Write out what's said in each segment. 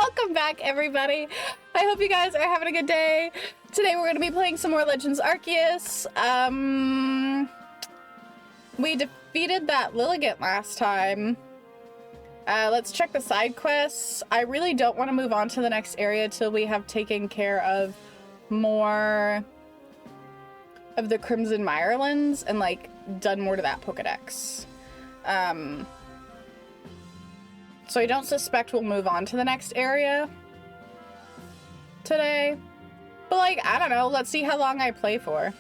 Welcome back, everybody. I hope you guys are having a good day. Today we're going to be playing some more Legends Arceus. We defeated that Lilligant last time. Let's check the side quests. I really don't want to move on to the next area till we have taken care of more of the Crimson Mirelands and like done more to that Pokedex. So I don't suspect we'll move on to the next area today. But like, I don't know, let's see how long I play for.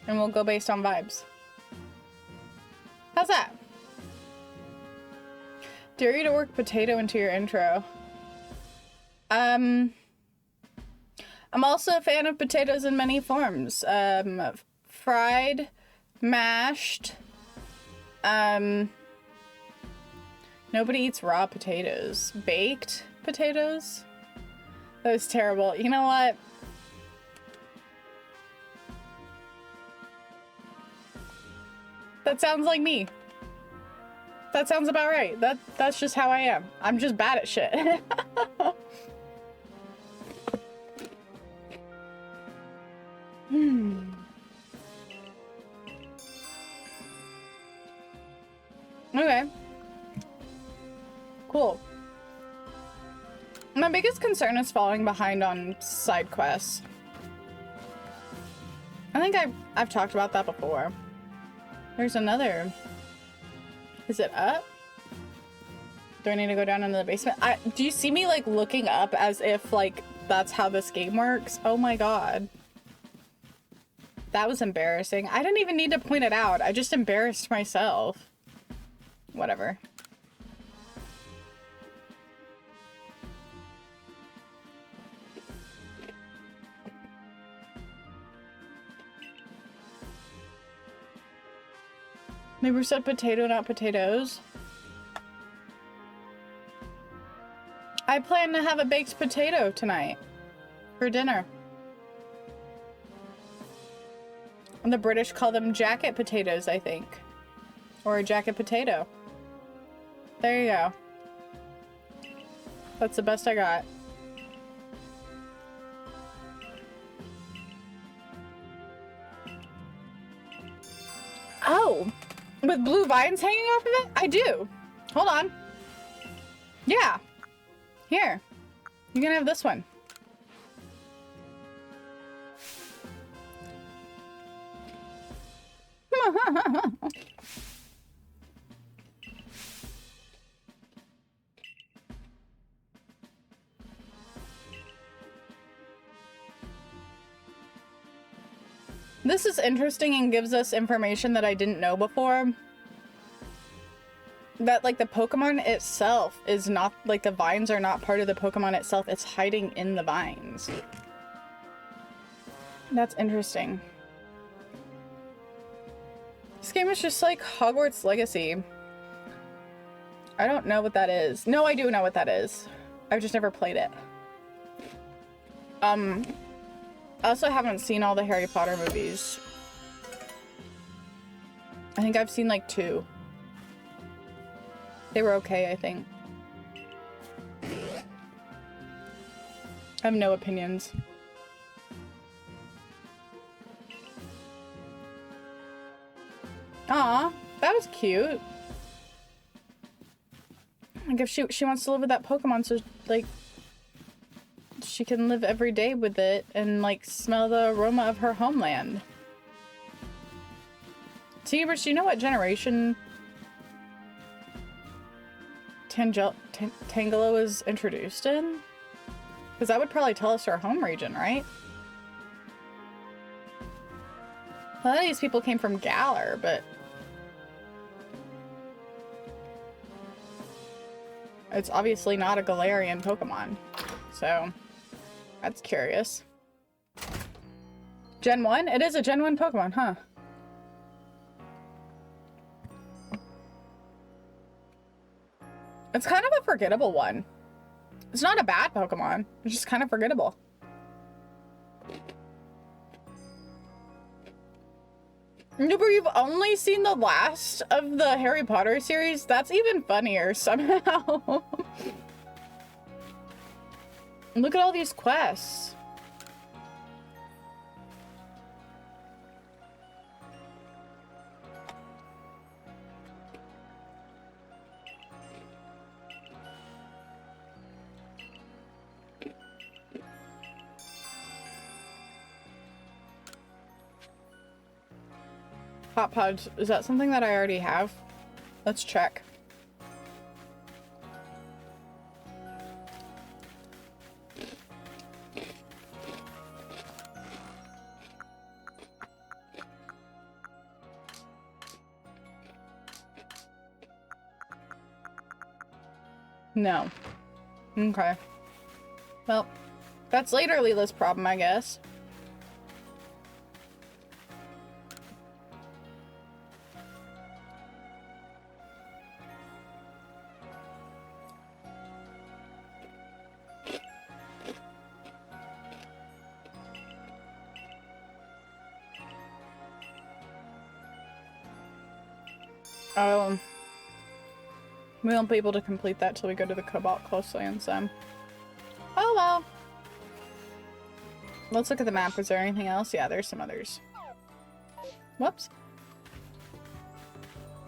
And we'll go based on vibes. How's that? Dare you to work potato into your intro. I'm also a fan of potatoes in many forms. Fried, mashed, nobody eats raw potatoes. Baked potatoes? That was terrible. You know what? That sounds like me. That sounds about right. That's just how I am. I'm just bad at shit. Okay. Cool. My biggest concern is falling behind on side quests. I think I've talked about that before. There's another. Is it up? Do I need to go down into the basement? Do you see me like looking up as if like that's how this game works? Oh my god. That was embarrassing. I didn't even need to point it out. I just embarrassed myself. Whatever. Maybe said potato, not potatoes. I plan to have a baked potato tonight for dinner. And the British call them jacket potatoes, I think. Or a jacket potato. There you go. That's the best I got. Oh! With blue vines hanging off of it? I do. Hold on. Yeah. Here. You can have this one. This is interesting and gives us information that I didn't know before. That, like, the Pokemon itself is not, like, the vines are not part of the Pokemon itself. It's hiding in the vines. That's interesting. This game is just like Hogwarts Legacy. I don't know what that is. No, I do know what that is. I've just never played it. I also haven't seen all the Harry Potter movies. I think I've seen like 2. They were okay, I think. I have no opinions. Aw, that was cute. Like if she wants to live with that Pokemon, so like she can live every day with it and like smell the aroma of her homeland. T-Birch, do you know what generation Tangela was introduced in? Because that would probably tell us our home region, right? A lot of these people came from Galar, but it's obviously not a Galarian Pokemon. So that's curious. Gen 1? It is a Gen 1 Pokemon, huh? It's kind of a forgettable one. It's not a bad Pokemon. It's just kind of forgettable. But you've only seen the last of the Harry Potter series? That's even funnier somehow. Look at all these quests. Hot pods. Is that something that I already have? Let's check. No. Okay. Well, that's later Leela's problem, I guess. We won't be able to complete that till we go to the Cobalt Coastlands then. Oh well. Let's look at the map. Is there anything else? Yeah, there's some others. Whoops.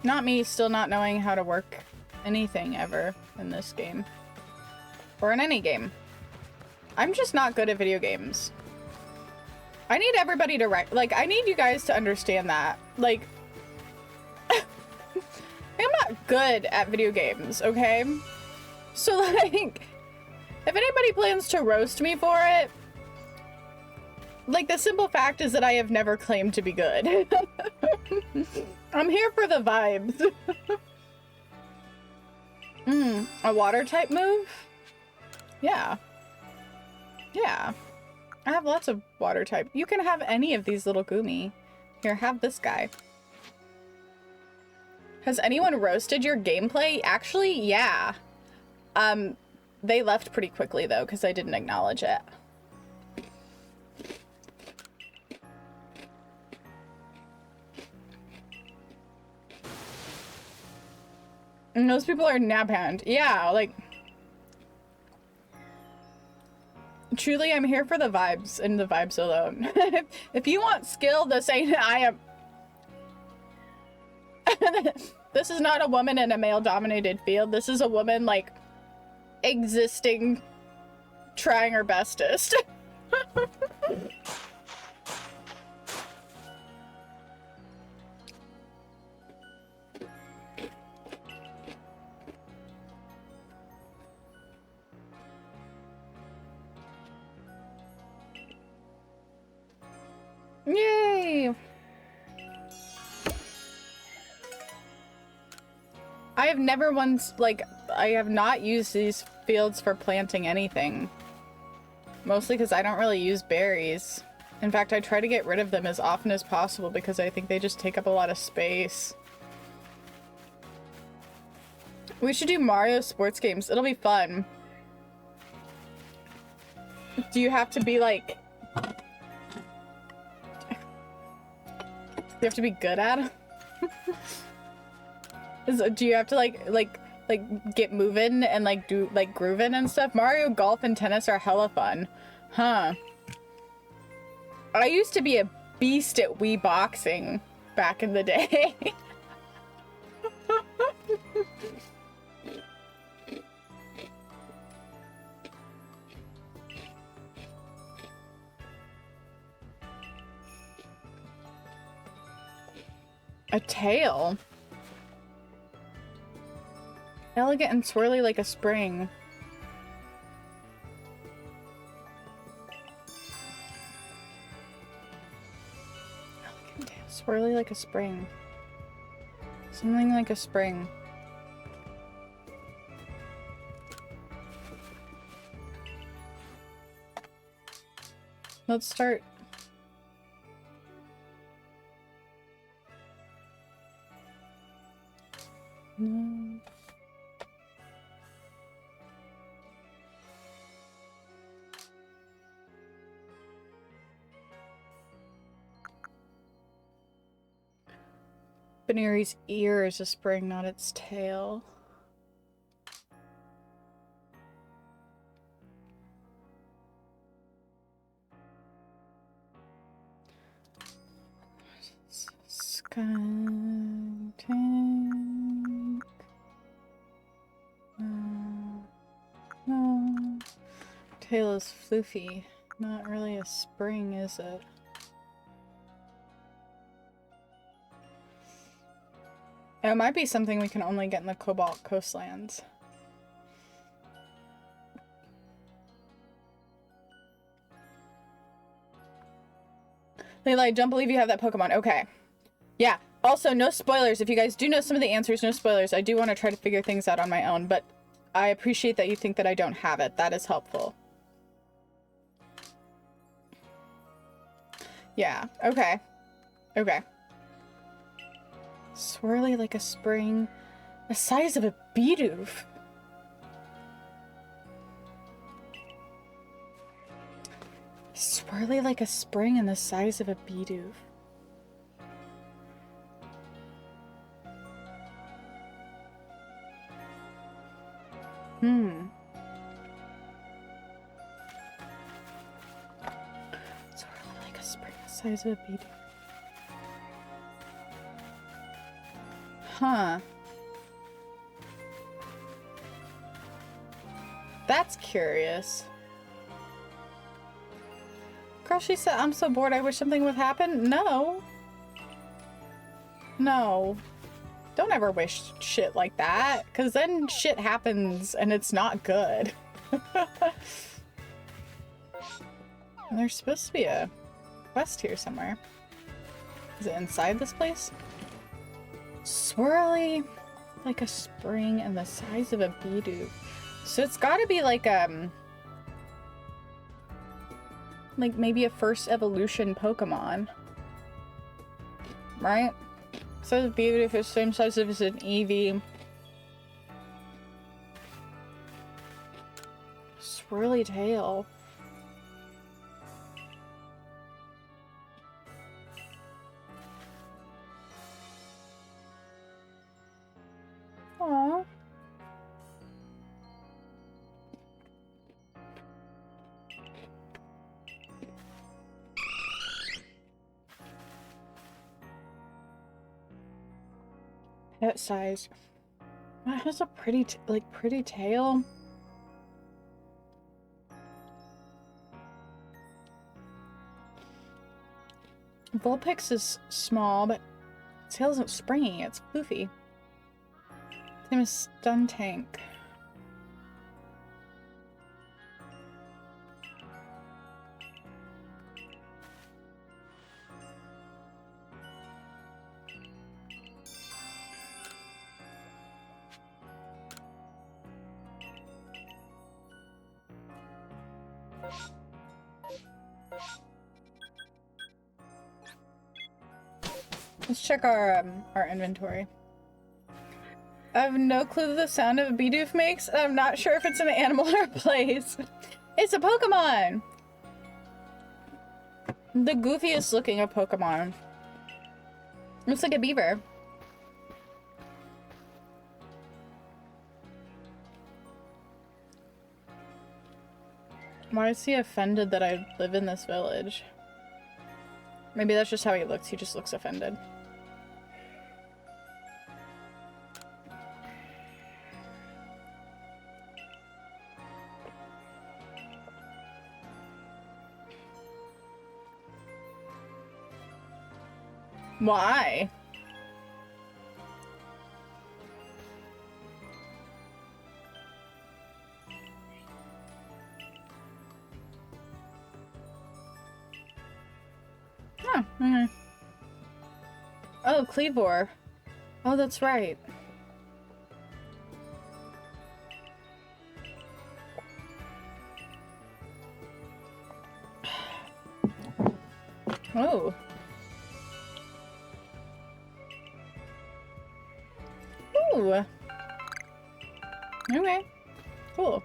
Not me still not knowing how to work anything ever in this game. Or in any game. I'm just not good at video games. I need everybody to I need you guys to understand that. Like, I'm not good at video games, okay? So, like, if anybody plans to roast me for it, like, the simple fact is that I have never claimed to be good. I'm here for the vibes. A water type move? Yeah. Yeah. I have lots of water type. You can have any of these little Goomy. Here, have this guy. Has anyone roasted your gameplay? Actually, yeah. They left pretty quickly though, because I didn't acknowledge it. And those people are Naphand. Yeah, like... Truly, I'm here for the vibes, and the vibes alone. If you want skill, this ain't... I am... This is not a woman in a male-dominated field. This is a woman, like, existing, trying her bestest. Yay! I have never once, like, I have not used these fields for planting anything. Mostly because I don't really use berries. In fact, I try to get rid of them as often as possible because I think they just take up a lot of space. We should do Mario sports games. It'll be fun. Do you have to be, like... You have to be good at them? Do you have to like get moving and like do like grooving and stuff? Mario Golf and tennis are hella fun. Huh. I used to be a beast at Wii boxing back in the day. A tail? Elegant and swirly like a spring. Elegant tail, swirly like a spring. Something like a spring. Let's start. No. Baneri's ear is a spring, not its tail. Tank. No. No. Tail is floofy. Not really a spring, is it? It might be something we can only get in the Cobalt Coastlands. Layla, I don't believe you have that Pokemon. Okay. Yeah. Also, no spoilers. If you guys do know some of the answers, no spoilers. I do want to try to figure things out on my own, but I appreciate that you think that I don't have it. That is helpful. Yeah. Okay. Okay. Swirly like a spring. The size of a Bidoof. Swirly like a spring and the size of a Bidoof. Swirly like a spring, the size of a Bidoof. Huh. That's curious. Girl, she said, I'm so bored, I wish something would happen. No. No. Don't ever wish shit like that, because then shit happens and it's not good. There's supposed to be a quest here somewhere. Is it inside this place? Swirly like a spring and the size of a Bidoof. So it's gotta be like maybe a first evolution Pokemon. Right? So the Bidoof is the same size as an Eevee. Swirly tail. Aww. Pet size. That has a pretty tail. Vulpix is small, but its tail isn't springy. It's floofy. Its name is Stuntank. Let's check our inventory. I have no clue the sound of a Bidoof makes. I'm not sure if it's an animal or a place. It's a Pokemon! The goofiest looking of Pokemon. Looks like a beaver. Why is he offended that I live in this village? Maybe that's just how he looks. He just looks offended. Why? Huh. Okay. Oh, Cleavor. Oh, that's right. Oh. Ooh. Okay. Cool.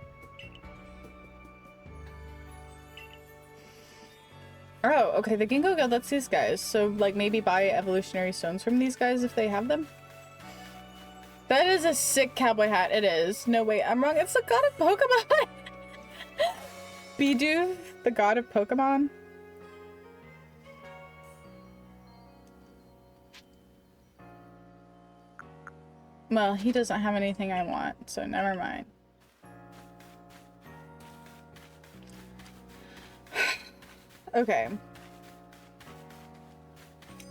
Oh, okay, the Ginkgo Guild, that's these guys. So, like, maybe buy evolutionary stones from these guys if they have them? That is a sick cowboy hat. It is. No, wait, I'm wrong. It's the god of Pokemon! Bidoof, the god of Pokemon? Well, he doesn't have anything I want, so never mind. Okay.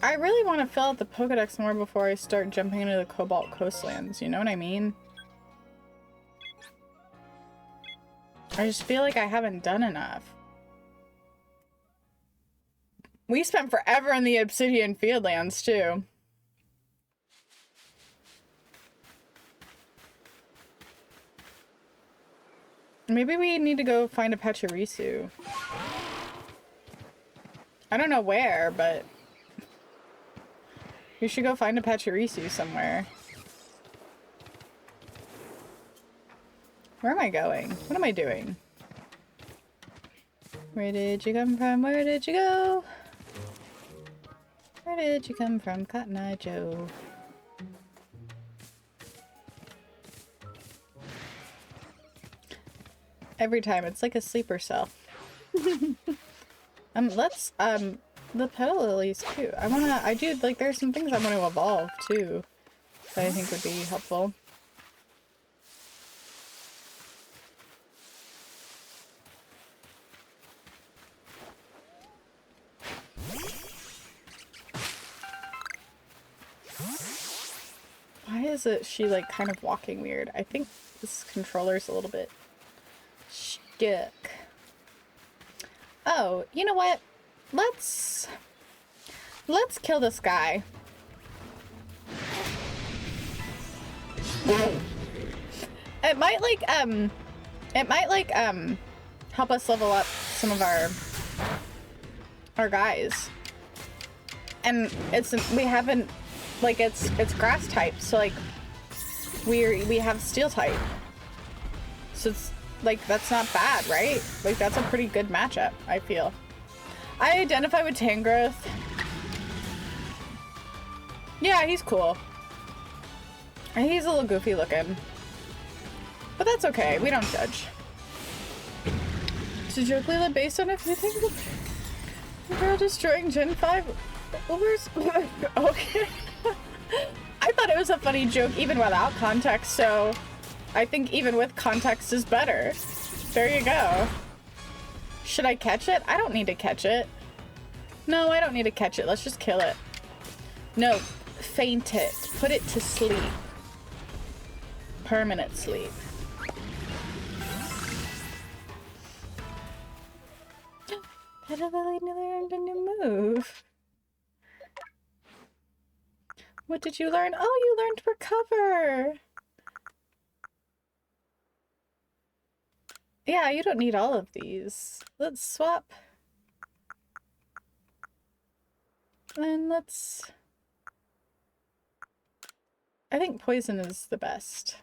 I really want to fill out the Pokedex more before I start jumping into the Cobalt Coastlands, you know what I mean? I just feel like I haven't done enough. We spent forever in the Obsidian Fieldlands, too. Maybe we need to go find a Pachirisu. I don't know where, but... we should go find a Pachirisu somewhere. Where am I going? What am I doing? Where did you come from? Where did you go? Where did you come from, Cotton Eye Joe? Every time, it's like a sleeper cell. Let's, the petal lilies too. I do, like, there's some things I want to evolve too that I think would be helpful. Why is she like kind of walking weird? I think this controller's a little bit stuck. Oh, you know what? Let's kill this guy. It might help us level up some of our guys. And we haven't, like, it's grass type, so like we have steel type. So it's like, that's not bad, right? Like, that's a pretty good matchup, I feel. I identify with Tangrowth. Yeah, he's cool. And he's a little goofy looking. But that's okay, we don't judge. It's a joke, Leela, based on a few things. Girl destroying Gen 5 overs. Okay. I thought it was a funny joke even without context, so I think even with context is better. There you go. Should I catch it? I don't need to catch it. No, I don't need to catch it. Let's just kill it. No, faint it. Put it to sleep. Permanent sleep. Petalilly learned a new move. What did you learn? Oh, you learned recover. Yeah, you don't need all of these. Let's swap. And let's... I think poison is the best.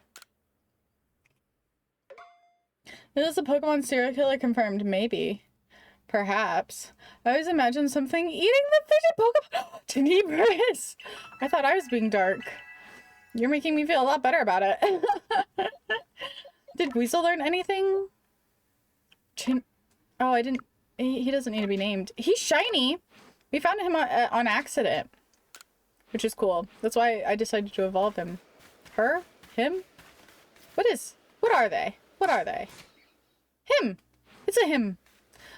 Is a Pokemon serial killer confirmed? Maybe. Perhaps. I always imagine something eating the fidget Pokemon. Tenebris! I thought I was being dark. You're making me feel a lot better about it. Did Weasel learn anything? Oh, I didn't... He doesn't need to be named. He's shiny! We found him on accident. Which is cool. That's why I decided to evolve him. Her? Him? What are they? What are they? Him! It's a him!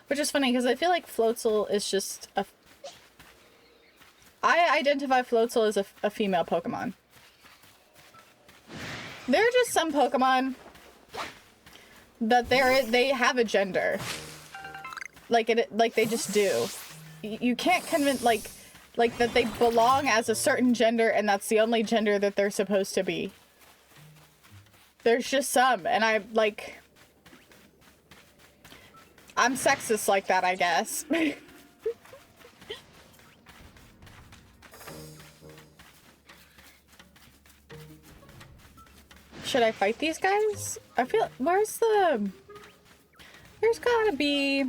Which is funny, because I feel like Floatzel is just a... I identify Floatzel as a female Pokemon. There are just some Pokemon that they have a gender. Like they just do. You can't convince, like that they belong as a certain gender and that's the only gender that they're supposed to be. There's just some, and I'm sexist like that, I guess. Should I fight these guys? I feel... There's gotta be...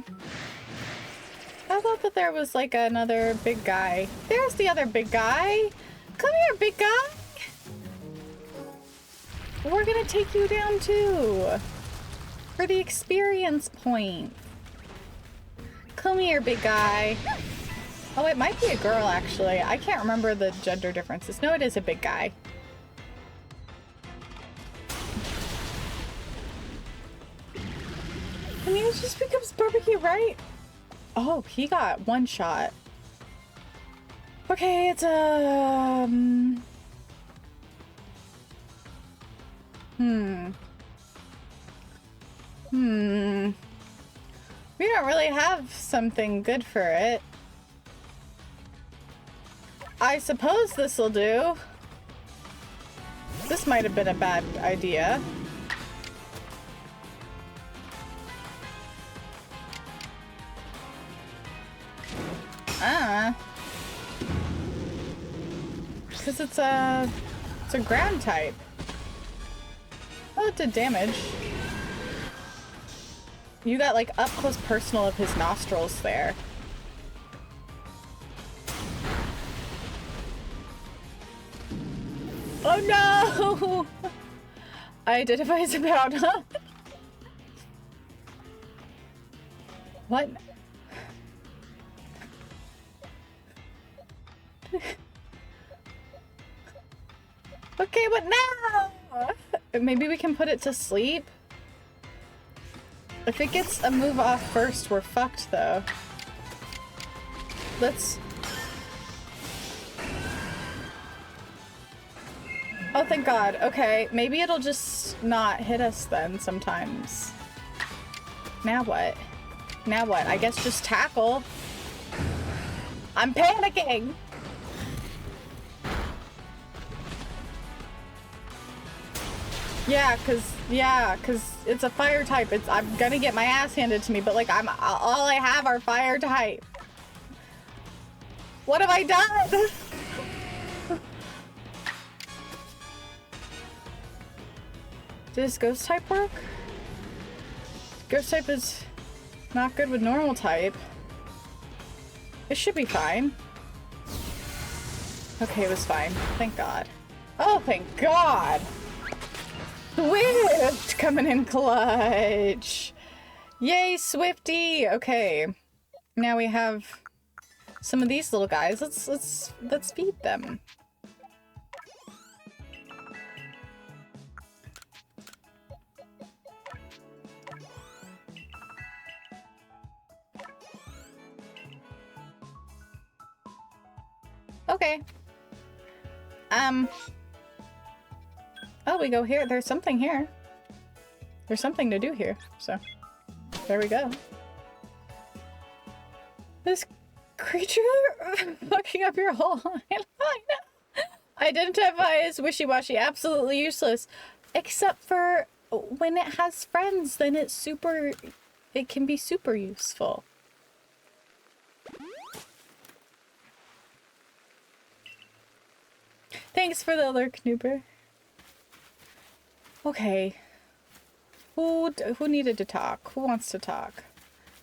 I thought that there was like another big guy. There's the other big guy. Come here, big guy. We're gonna take you down too. For the experience point. Come here, big guy. Oh, it might be a girl, actually. I can't remember the gender differences. No, it is a big guy. And he just becomes barbecue, right? Oh, he got one shot. Okay, it's we don't really have something good for it. I suppose this'll do. This might have been a bad idea. Because it's a ground type. Well, it did damage. You got like up close personal of his nostrils there. Oh no! Identify as a powder. What? Okay, what now? Maybe we can put it to sleep? If it gets a move off first, we're fucked though. Let's... Oh, thank God. Okay, maybe it'll just not hit us then sometimes. Now what? Now what? I guess just tackle. I'm panicking! Yeah, cause it's a fire type. I'm gonna get my ass handed to me, but like all I have are fire type. What have I done? Does ghost type work? Ghost type is not good with normal type. It should be fine. Okay, it was fine. Thank God. Oh, thank God! Swift coming in clutch. Yay, Swifty. Okay. Now we have some of these little guys. Let's feed them. Okay. Oh, we go here. There's something here. There's something to do here. So, there we go. This creature fucking up your whole line. Identify as wishy-washy. Absolutely useless. Except for when it has friends, then it's super... It can be super useful. Thanks for the lurk, Noober. Okay. Who needed to talk? Who wants to talk?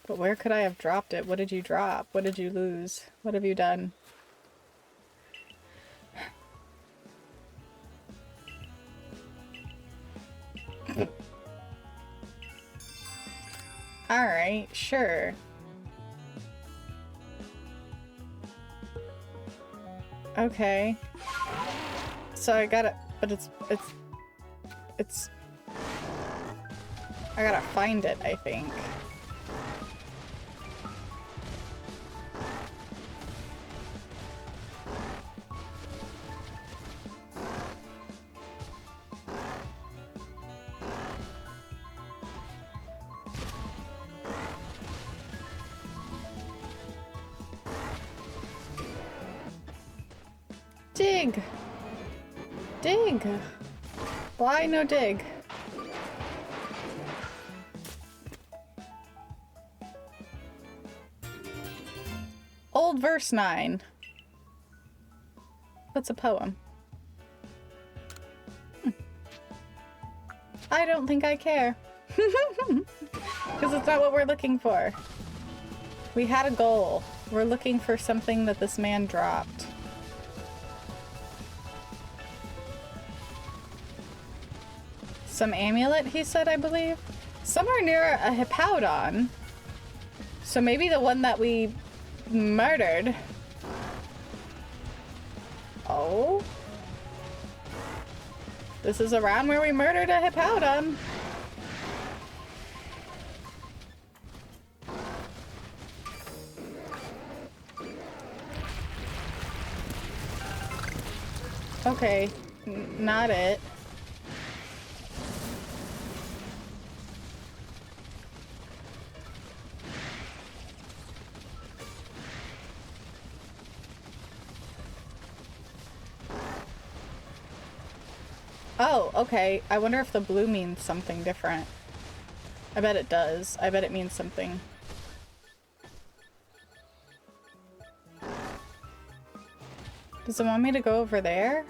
But where could I have dropped it? What did you drop? What did you lose? What have you done? Alright, sure. Okay. So I gotta... But it's... I gotta find it, I think. Dig! Dig! Why no dig? Old verse 9. What's a poem? I don't think I care. Because it's not what we're looking for. We had a goal. We're looking for something that this man dropped. Some amulet, he said, I believe. Somewhere near a Hippowdon. So maybe the one that we murdered. Oh. This is around where we murdered a Hippowdon. Okay, not it. Oh, okay. I wonder if the blue means something different. I bet it does. I bet it means something. Does it want me to go over there?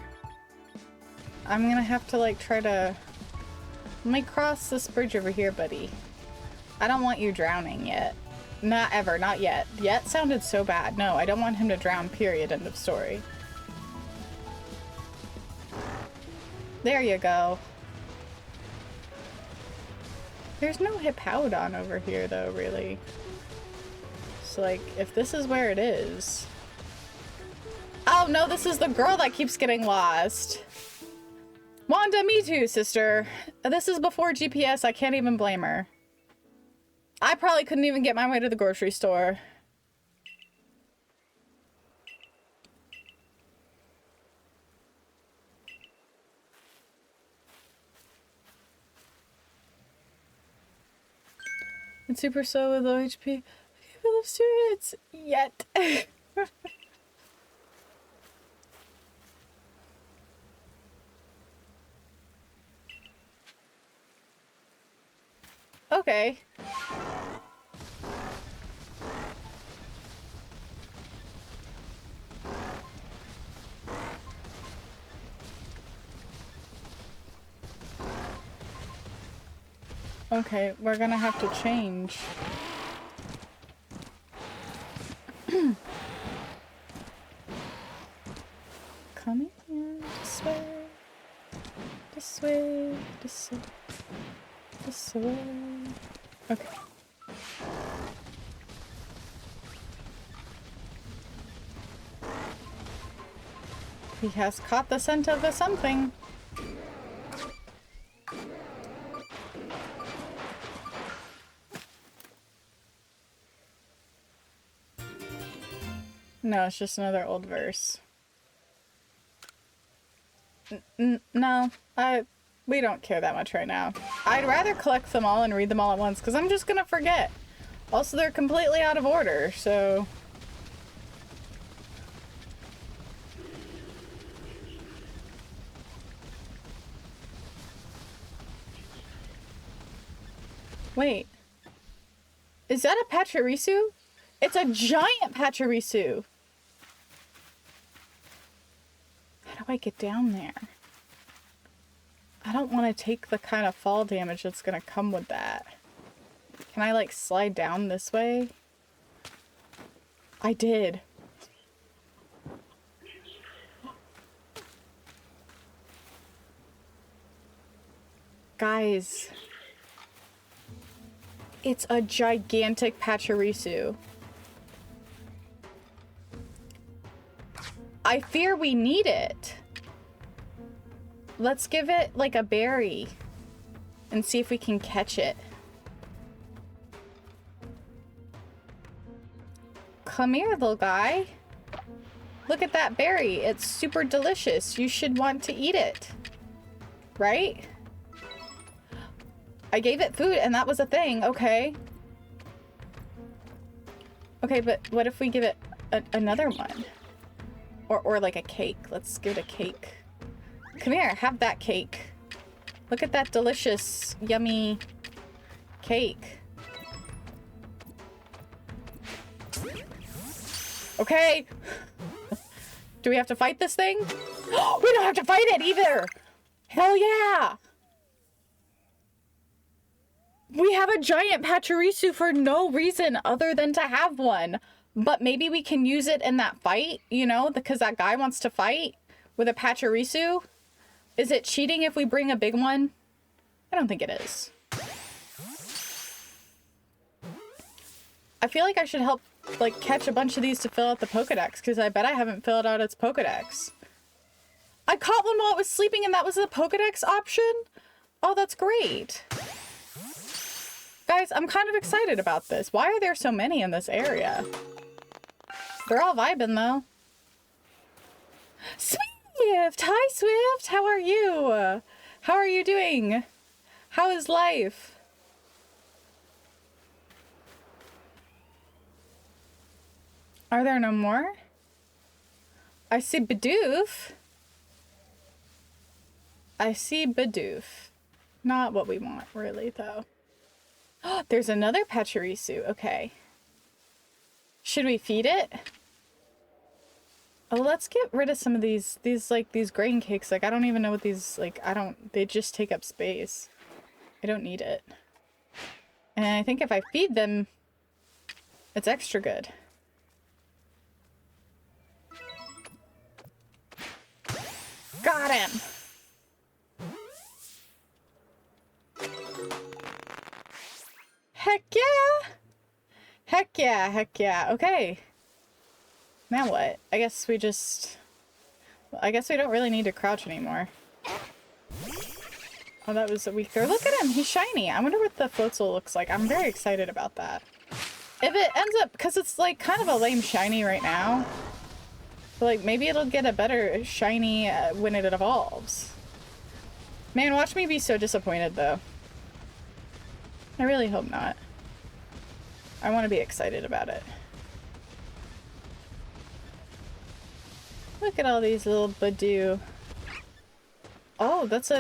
I'm gonna have to like try to... Let me cross this bridge over here, buddy. I don't want you drowning yet. Not ever, not yet. Yet sounded so bad. No, I don't want him to drown, period. End of story. There you go. There's no Hippowdon over here though, really. So like, if this is where it is... Oh no, this is the girl that keeps getting lost. Wanda, me too, sister. This is before GPS, I can't even blame her. I probably couldn't even get my way to the grocery store. It's super slow with low HP. Phillips students yet. Okay. Okay, we're gonna have to change. Come in this way. This way. This way. This way. Okay. He has caught the scent of a something. No, it's just another old verse. No, we don't care that much right now. I'd rather collect them all and read them all at once, because I'm just gonna forget. Also, they're completely out of order, so... Wait. Is that a Pachirisu? It's a giant Pachirisu! How do I get down there? I don't want to take the kind of fall damage that's gonna come with that. Can I like slide down this way? I did. Guys. It's a gigantic Pachirisu. I fear we need it. Let's give it like a berry and see if we can catch it. Come here, little guy. Look at that berry. It's super delicious. You should want to eat it. Right? I gave it food and that was a thing. Okay. Okay, but what if we give it another one? Or like a cake. Let's give it a cake. Come here, have that cake. Look at that delicious, yummy cake. Okay. Do we have to fight this thing? We don't have to fight it either! Hell yeah! We have a giant Pachirisu for no reason other than to have one. But maybe we can use it in that fight, you know, because that guy wants to fight with a Pachirisu. Is it cheating if we bring a big one? I don't think it is. I feel like I should help, like, catch a bunch of these to fill out the Pokedex, because I bet I haven't filled out its Pokedex. I caught one while it was sleeping and that was the Pokedex option? Oh, that's great. Guys, I'm kind of excited about this. Why are there so many in this area? They're all vibing, though. Sweet! Swift! Hi, Swift! How are you? How are you doing? How is life? Are there no more? I see Bidoof. I see Bidoof. Not what we want, really, though. Oh, there's another Pachirisu. Okay. Should we feed it? Oh, let's get rid of some of these grain cakes. Like, I don't even know what these, like, they just take up space. I don't need it. And I think if I feed them, it's extra good. Got him! Heck yeah! Heck yeah, heck yeah. Okay. Now what? I guess we don't really need to crouch anymore. Oh, that was a weak throw. Look at him! He's shiny! I wonder what the Floatzel looks like. I'm very excited about that. If it ends up... because it's, like, kind of a lame shiny right now. But, like, maybe it'll get a better shiny when it evolves. Man, watch me be so disappointed, though. I really hope not. I want to be excited about it. Look at all these little Badoo. Oh, that's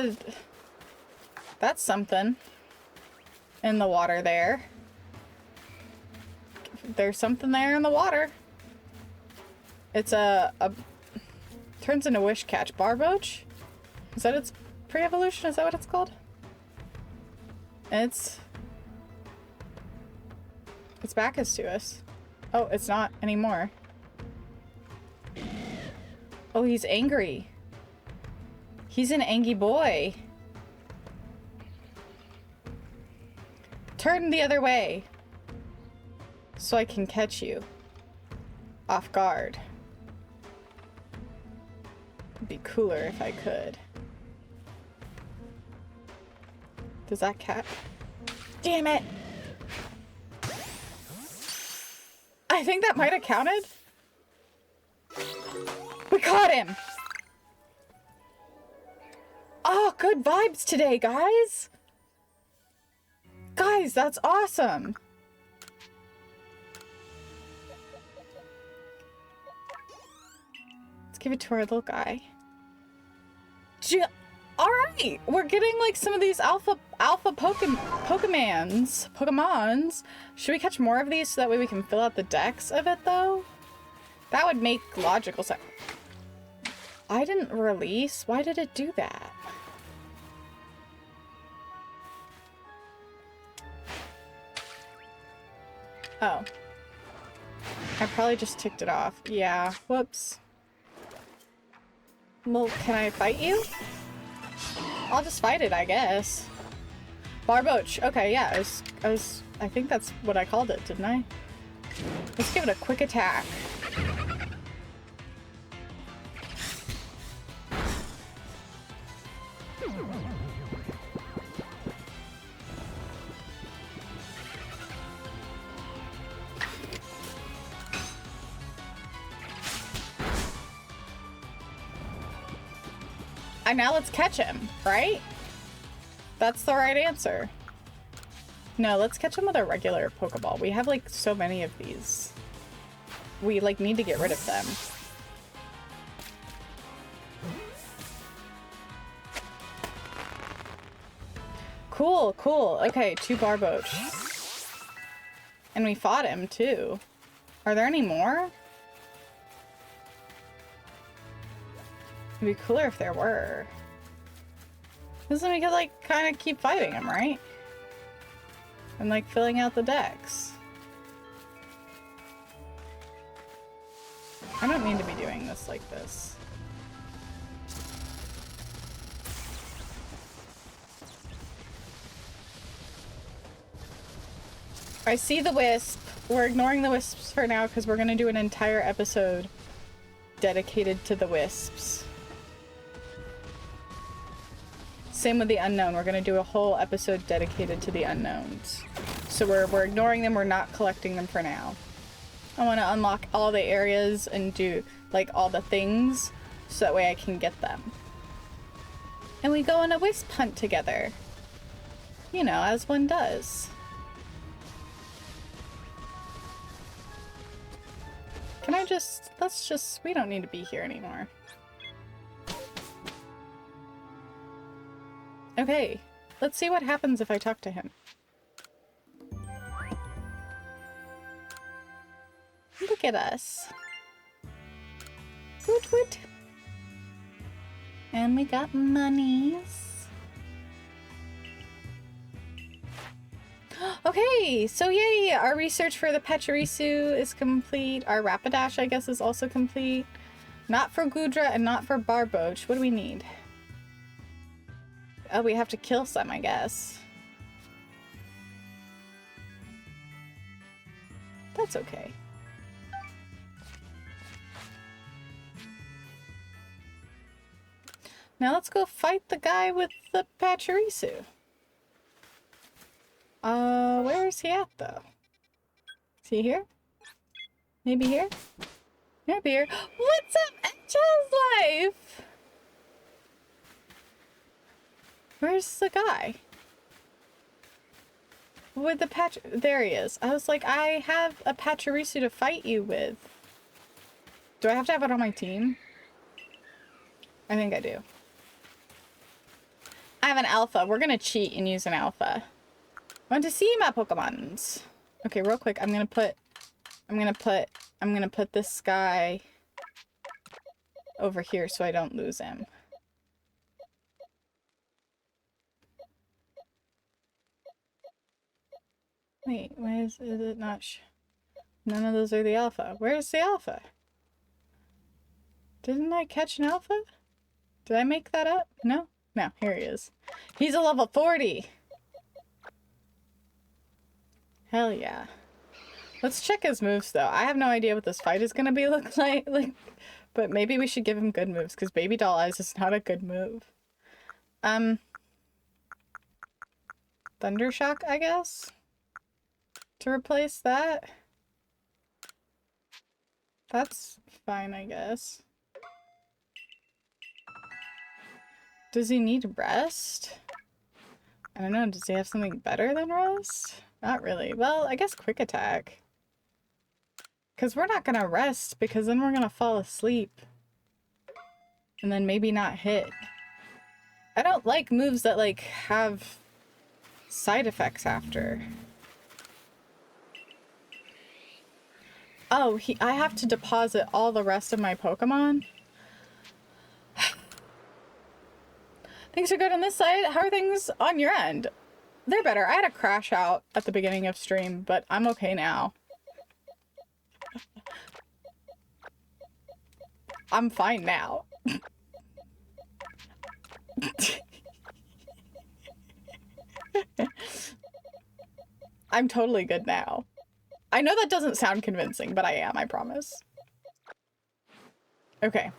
something. In the water there. There's something there in the water. It's turns into Wish Catch. Barboach? Is that its pre-evolution? Is that what it's called? Its back is to us. Oh, it's not anymore. Oh, he's angry. He's an angry boy. Turn the other way. So I can catch you. Off guard. It'd be cooler if I could. Does that cat? Damn it! I think that might have counted. We caught him! Oh, good vibes today, guys! Guys, that's awesome! Let's give it to our little guy. Alright! We're getting like some of these alpha Pokemons. Should we catch more of these so that way we can fill out the decks of it though? That would make logical sense. I didn't release? Why did it do that? Oh. I probably just ticked it off. Yeah. Whoops. Well, can I fight you? I'll just fight it, I guess. Barboach. Okay, yeah. I think that's what I called it, didn't I? Let's give it a quick attack. And now let's catch him, right? That's the right answer. No, let's catch him with a regular Pokeball. We have like so many of these. We like need to get rid of them. Cool, cool. Okay, 2 Barboach. And we fought him too. Are there any more? It'd be cooler if there were. Because then we could like kind of keep fighting him, right? And like filling out the decks. I don't mean to be doing this like this. I see the wisp. We're ignoring the wisps for now because we're going to do an entire episode dedicated to the wisps. Same with the unknown. We're going to do a whole episode dedicated to the unknowns. So we're ignoring them. We're not collecting them for now. I want to unlock all the areas and do like all the things so that way I can get them. And we go on a wisp hunt together. You know, as one does. Can I just... let's just... we don't need to be here anymore. Okay. Let's see what happens if I talk to him. Look at us. Woot woot. And we got monies. Okay, so yay! Our research for the Pachirisu is complete. Our Rapidash, I guess, is also complete. Not for Gudra and not for Barboach. What do we need? Oh, we have to kill some, I guess. That's okay. Now let's go fight the guy with the Pachirisu. Where is he at, though? Is he here? Maybe here? Maybe here. What's up, Edge's Life? Where's the guy? With the patch... there he is. I was like, I have a Pachirisu to fight you with. Do I have to have it on my team? I think I do. I have an alpha. We're gonna cheat and use an alpha. I want to see my Pokemons. Okay, real quick, I'm gonna put this guy over here so I don't lose him. Wait, why is it not none of those are the alpha. Where's the alpha? Didn't I catch an alpha? Did I make that up? No? No, here he is. He's a level 40! Hell yeah. Let's check his moves, though. I have no idea what this fight is gonna be look like, but maybe we should give him good moves, because Baby Doll Eyes is not a good move. Thundershock, I guess? To replace that? That's fine, I guess. Does he need rest? I don't know, does he have something better than rest? Not really. Well, I guess quick attack. Because we're not gonna rest, because then we're gonna fall asleep. And then maybe not hit. I don't like moves that, like, have side effects after. Oh, I have to deposit all the rest of my Pokemon? Things are good on this side. How are things on your end? They're better. I had a crash out at the beginning of stream, but I'm okay now. I'm fine now. I'm totally good now. I know that doesn't sound convincing, but I am, I promise. Okay.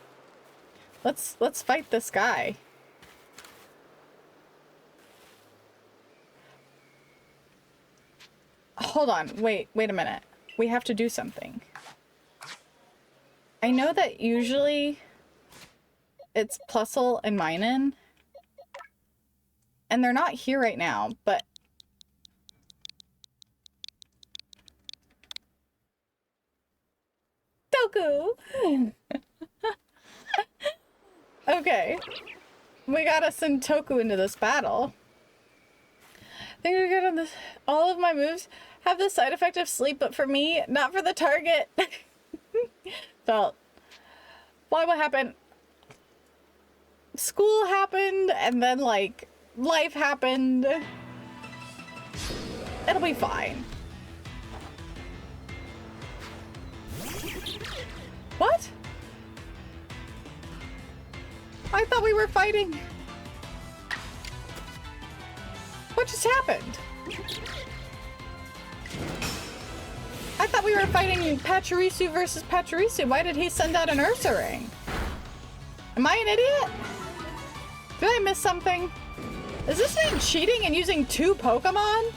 Let's fight this guy. Hold on, wait a minute. We have to do something. I know that usually it's Plusle and Minun, and they're not here right now, but Toku! Okay. We gotta send Toku into this battle. I think we're good on this. All of my moves have the side effect of sleep, but for me, not for the target. Felt. Why what happened? School happened, and then, like, life happened. It'll be fine. What? I thought we were fighting. What just happened? I thought we were fighting Pachirisu versus Pachirisu. Why did he send out an Ursaring? Am I an idiot? Did I miss something? Is this man cheating and using 2 Pokemon?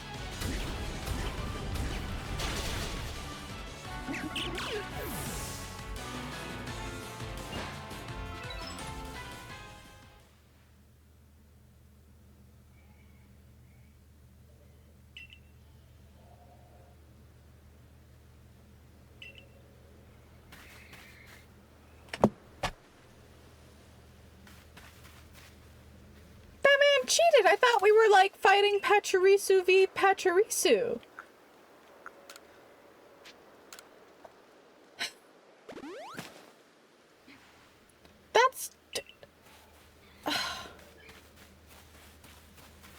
cheated! I thought we were, like, fighting Pachirisu v. Pachirisu. That's...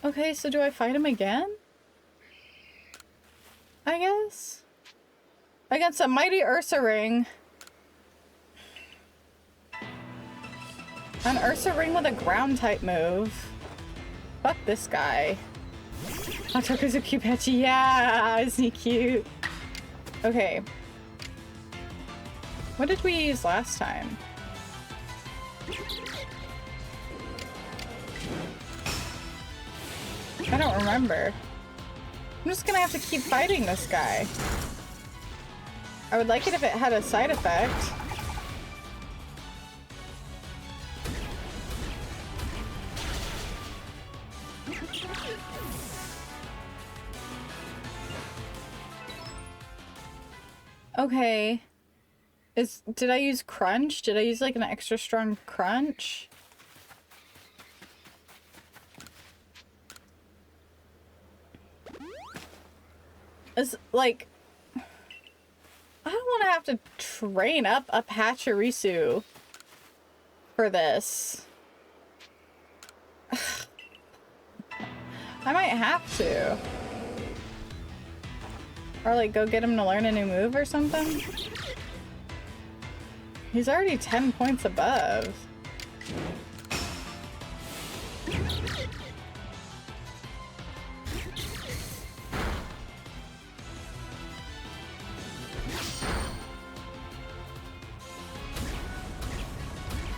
Okay, so do I fight him again? I guess? Against a mighty Ursaring. An Ursaring with a ground type move. Fuck this guy. Otokuzuki Pechi, yeah, isn't he cute? Okay. What did we use last time? I don't remember. I'm just gonna have to keep fighting this guy. I would like it if it had a side effect. Okay. Did I use crunch? Did I use like an extra strong crunch? It's like, I don't want to have to train up a Pachirisu for this. I might have to. Or like go get him to learn a new move or something. He's already 10 points above.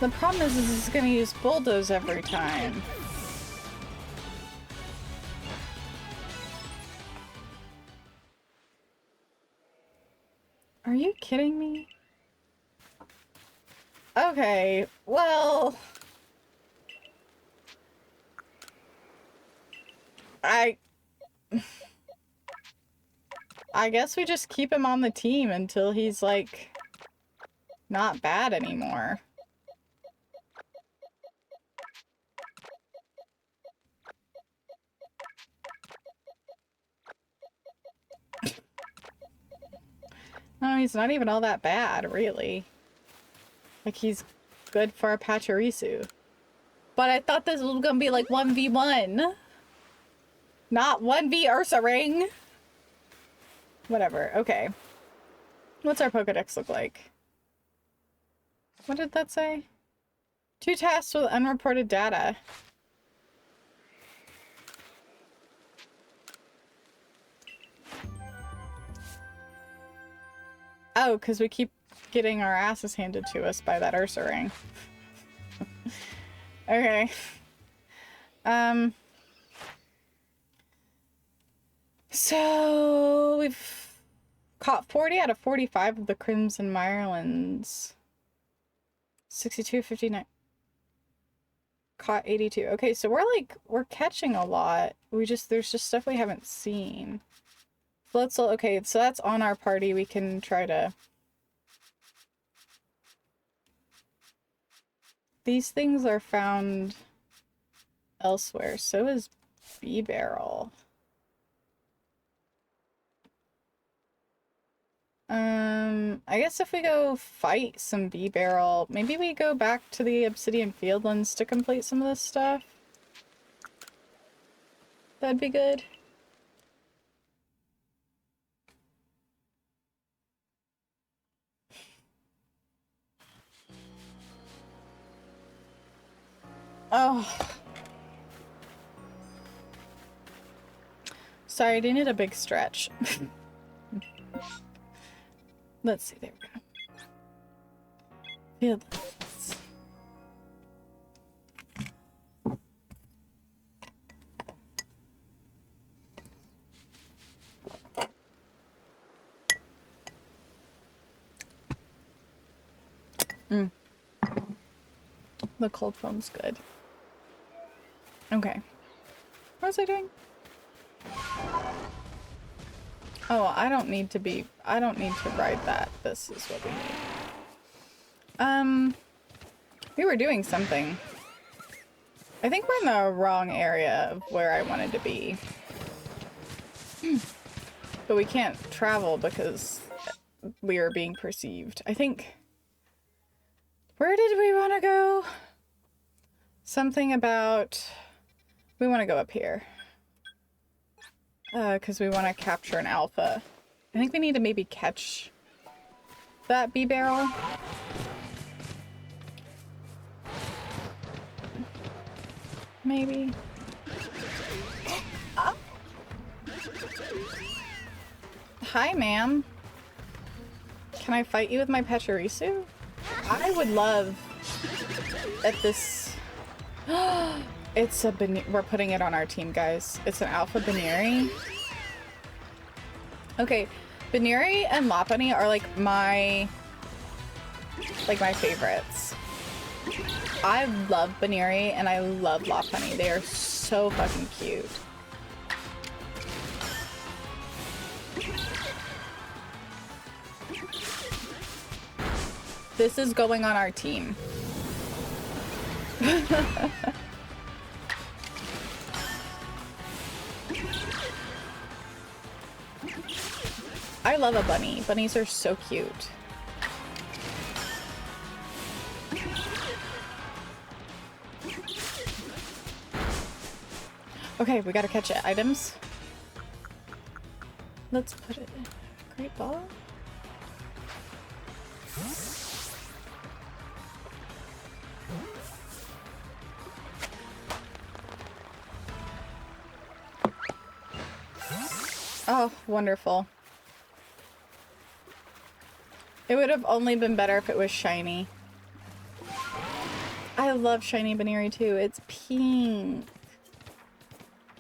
The problem is he's gonna use bulldoze every time. Are you kidding me? Okay, well... I guess we just keep him on the team until he's, like, not bad anymore. No, he's not even all that bad, really. Like, he's good for a Pachirisu. But I thought this was gonna be like 1v1. Not 1v Ursaring. Whatever, okay. What's our Pokedex look like? What did that say? 2 tasks with unreported data. Oh, because we keep getting our asses handed to us by that Ursaring. Okay. So we've caught 40 out of 45 of the Crimson mirelands. 62, 59. Caught 82. Okay, so we're catching a lot. There's just stuff we haven't seen. Floatzel, okay, so that's on our party. We can try to... These things are found elsewhere. So is Bee Barrel. I guess if we go fight some Bee Barrel, maybe we go back to the Obsidian Fieldlands to complete some of this stuff. That'd be good. Oh. Sorry, I didn't a big stretch. Let's see, there we go. Fieldlands. The cold foam's good. Okay. What was I doing? Oh, I don't need to ride that. This is what we need. We were doing something. I think we're in the wrong area of where I wanted to be. But we can't travel because we are being perceived. I think... Where did we want to go? Something about... We want to go up here. Because we want to capture an alpha. I think we need to maybe catch that bee barrel. Maybe. Oh. Hi, ma'am. Can I fight you with my Pachirisu? I would love at this. It's a we're putting it on our team, guys. It's an alpha Baneri. Okay, Baneri and Lopunny are like my favorites. I love Baneri and I love Lopunny. They are so fucking cute. This is going on our team. I love a bunny. Bunnies are so cute. Okay, we gotta catch it. Items. Let's put it in. Great ball. Oh, wonderful. It would have only been better if it was shiny. I love shiny Baneri too. It's pink.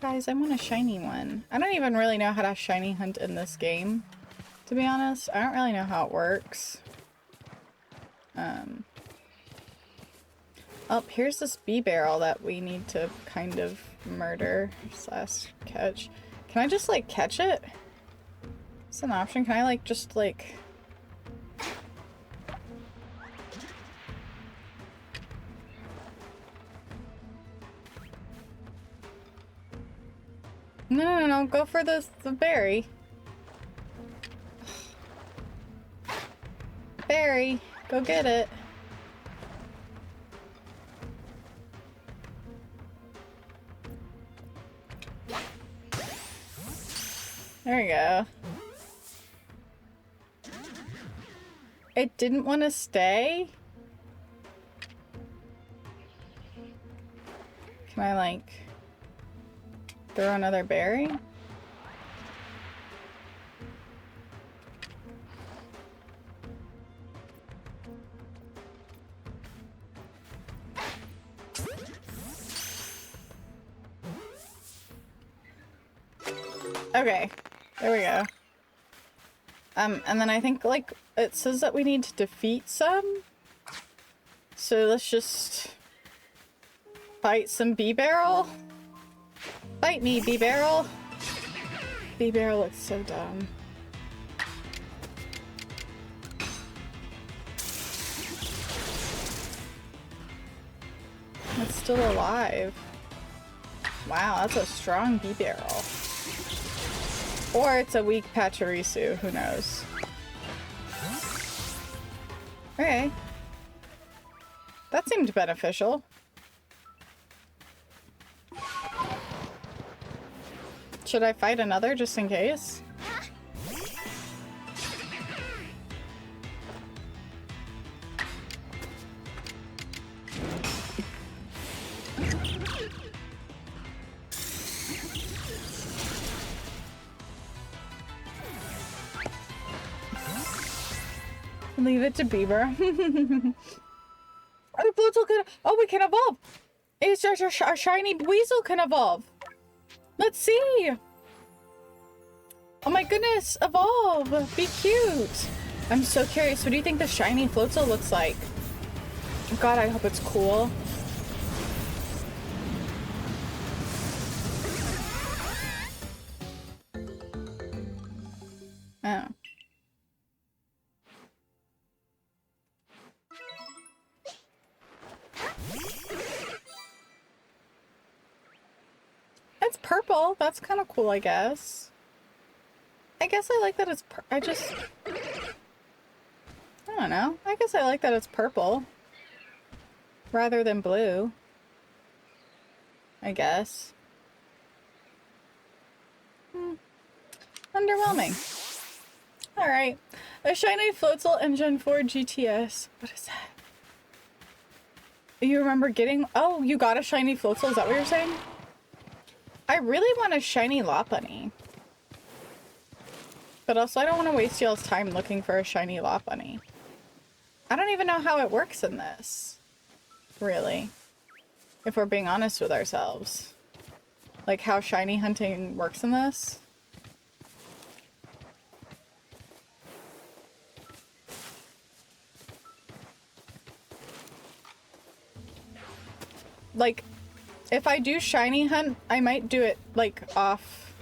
Guys, I want a shiny one. I don't even really know how to shiny hunt in this game, to be honest. I don't really know how it works. Oh, here's this bee barrel that we need to kind of murder / catch. Can I just, like, catch it? It's an option. Can I, like, just, like... No. Go for the berry. Berry. Go get it. There we go. It didn't want to stay? Can I, like, throw another berry? Okay, there we go. And then I think, like, it says that we need to defeat some. So let's just fight some bee barrel. Fight me, bee barrel. Bee barrel looks so dumb. It's still alive. Wow, that's a strong bee barrel. Or it's a weak Pachirisu, who knows. Okay. That seemed beneficial. Should I fight another just in case? Leave it to Beaver. Oh, we can evolve. It's our shiny Weasel can evolve. Let's see. Oh my goodness, evolve. Be cute. I'm so curious. What do you think the shiny Floatzel looks like? God, I hope it's cool. Oh. purple. That's kind of cool, I guess. I guess I like that it's I don't know. I guess I like that it's purple. Rather than blue. I guess. Underwhelming. Alright. A shiny Floatzel engine for GTS. What is that? You remember getting... Oh, you got a shiny Floatzel? Is that what you're saying? I really want a shiny Lopunny. But also I don't want to waste y'all's time looking for a shiny Lopunny. I don't even know how it works in this. Really. If we're being honest with ourselves. Like how shiny hunting works in this. Like, if I do shiny hunt, I might do it, like, off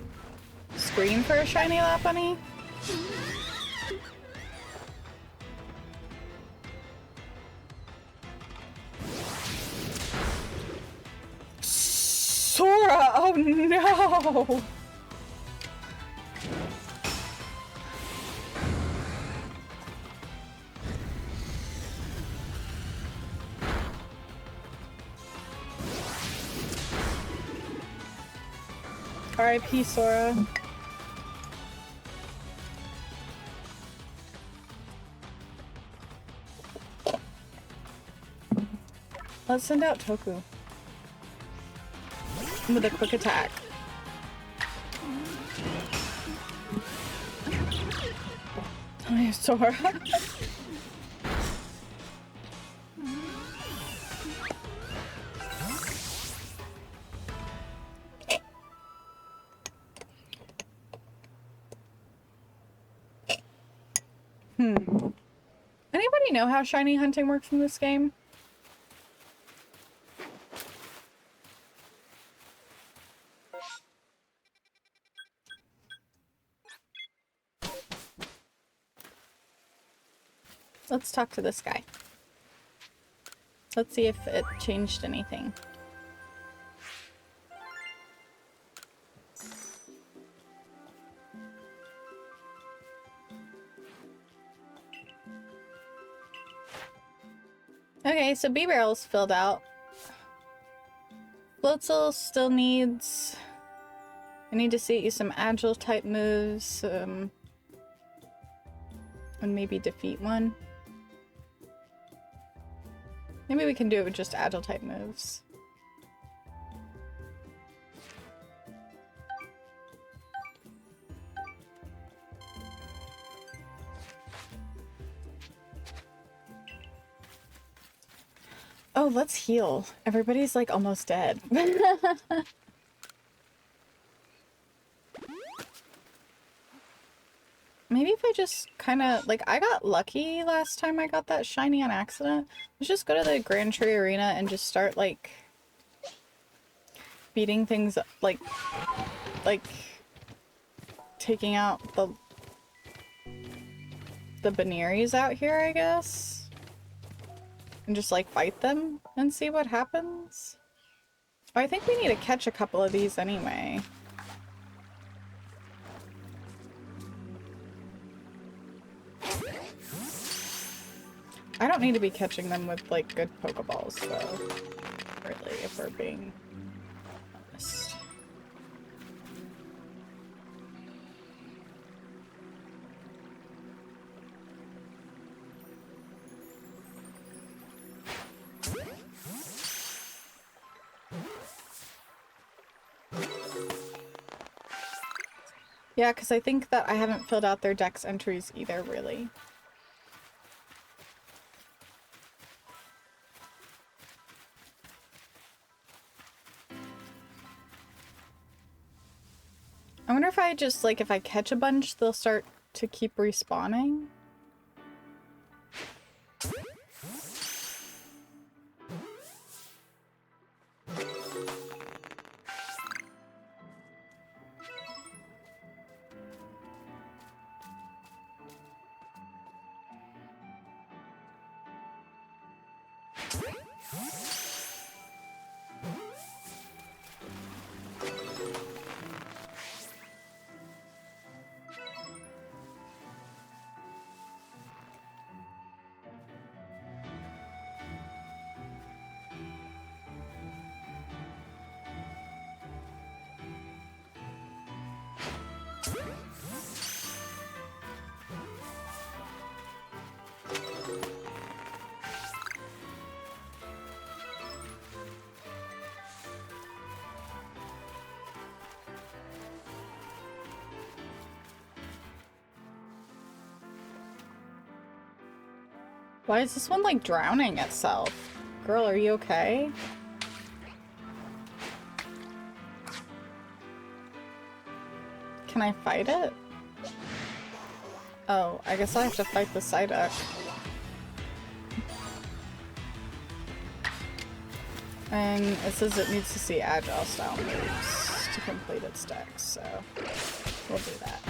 screen for a shiny Lopunny. Sora! Oh no! R.I.P. Sora. Let's send out Toku. With a quick attack. Oh, Sora. Anybody know how shiny hunting works in this game? Let's talk to this guy. Let's see if it changed anything. Okay, so B-Barrel's filled out. Floatzel still needs... I need to see some agile type moves, and maybe defeat one. Maybe we can do it with just agile type moves. Oh, let's heal. Everybody's like almost dead. Maybe if I just kind of, like, I got lucky last time I got that shiny on accident. Let's just go to the Grand Tree Arena and just start, like, beating things, like, taking out the Banneries out here, I guess. And just, like, fight them and see what happens. Oh, I think we need to catch a couple of these anyway. I don't need to be catching them with, like, good Pokeballs, though. Really, if we're being honest. Yeah, because I think that I haven't filled out their Dex entries either, really. I wonder if I just, like, if I catch a bunch, they'll start to keep respawning. Why is this one like drowning itself? Girl, are you okay? Can I fight it? Oh, I guess I have to fight the Psyduck. And it says it needs to see agile style moves to complete its deck, so we'll do that.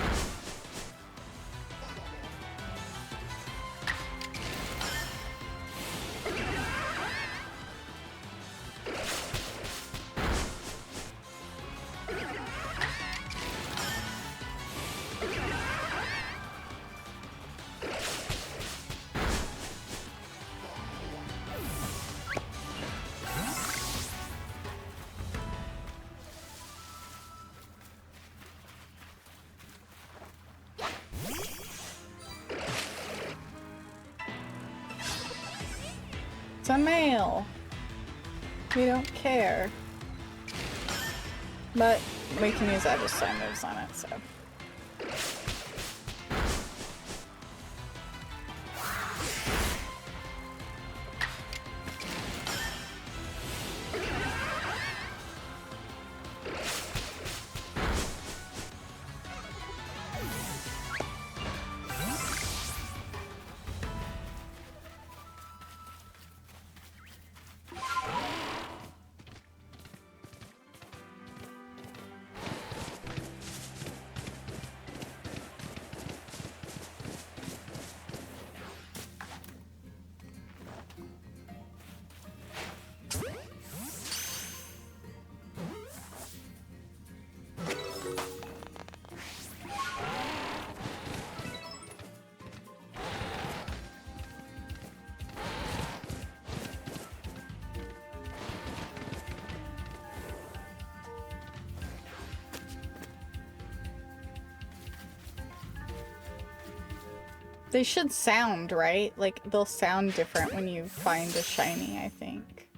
It's a male. We don't care. But we can use agile style moves on it, so. They should sound, right? Like, they'll sound different when you find a shiny, I think.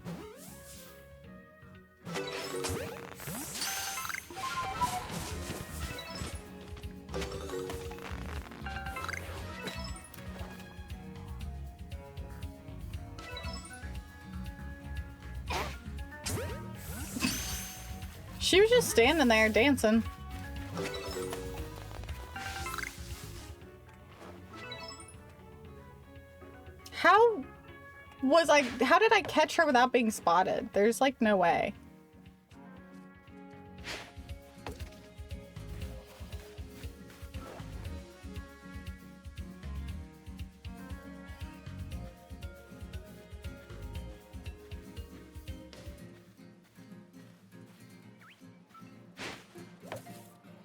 She was just standing there dancing. How did I catch her without being spotted? There's like no way.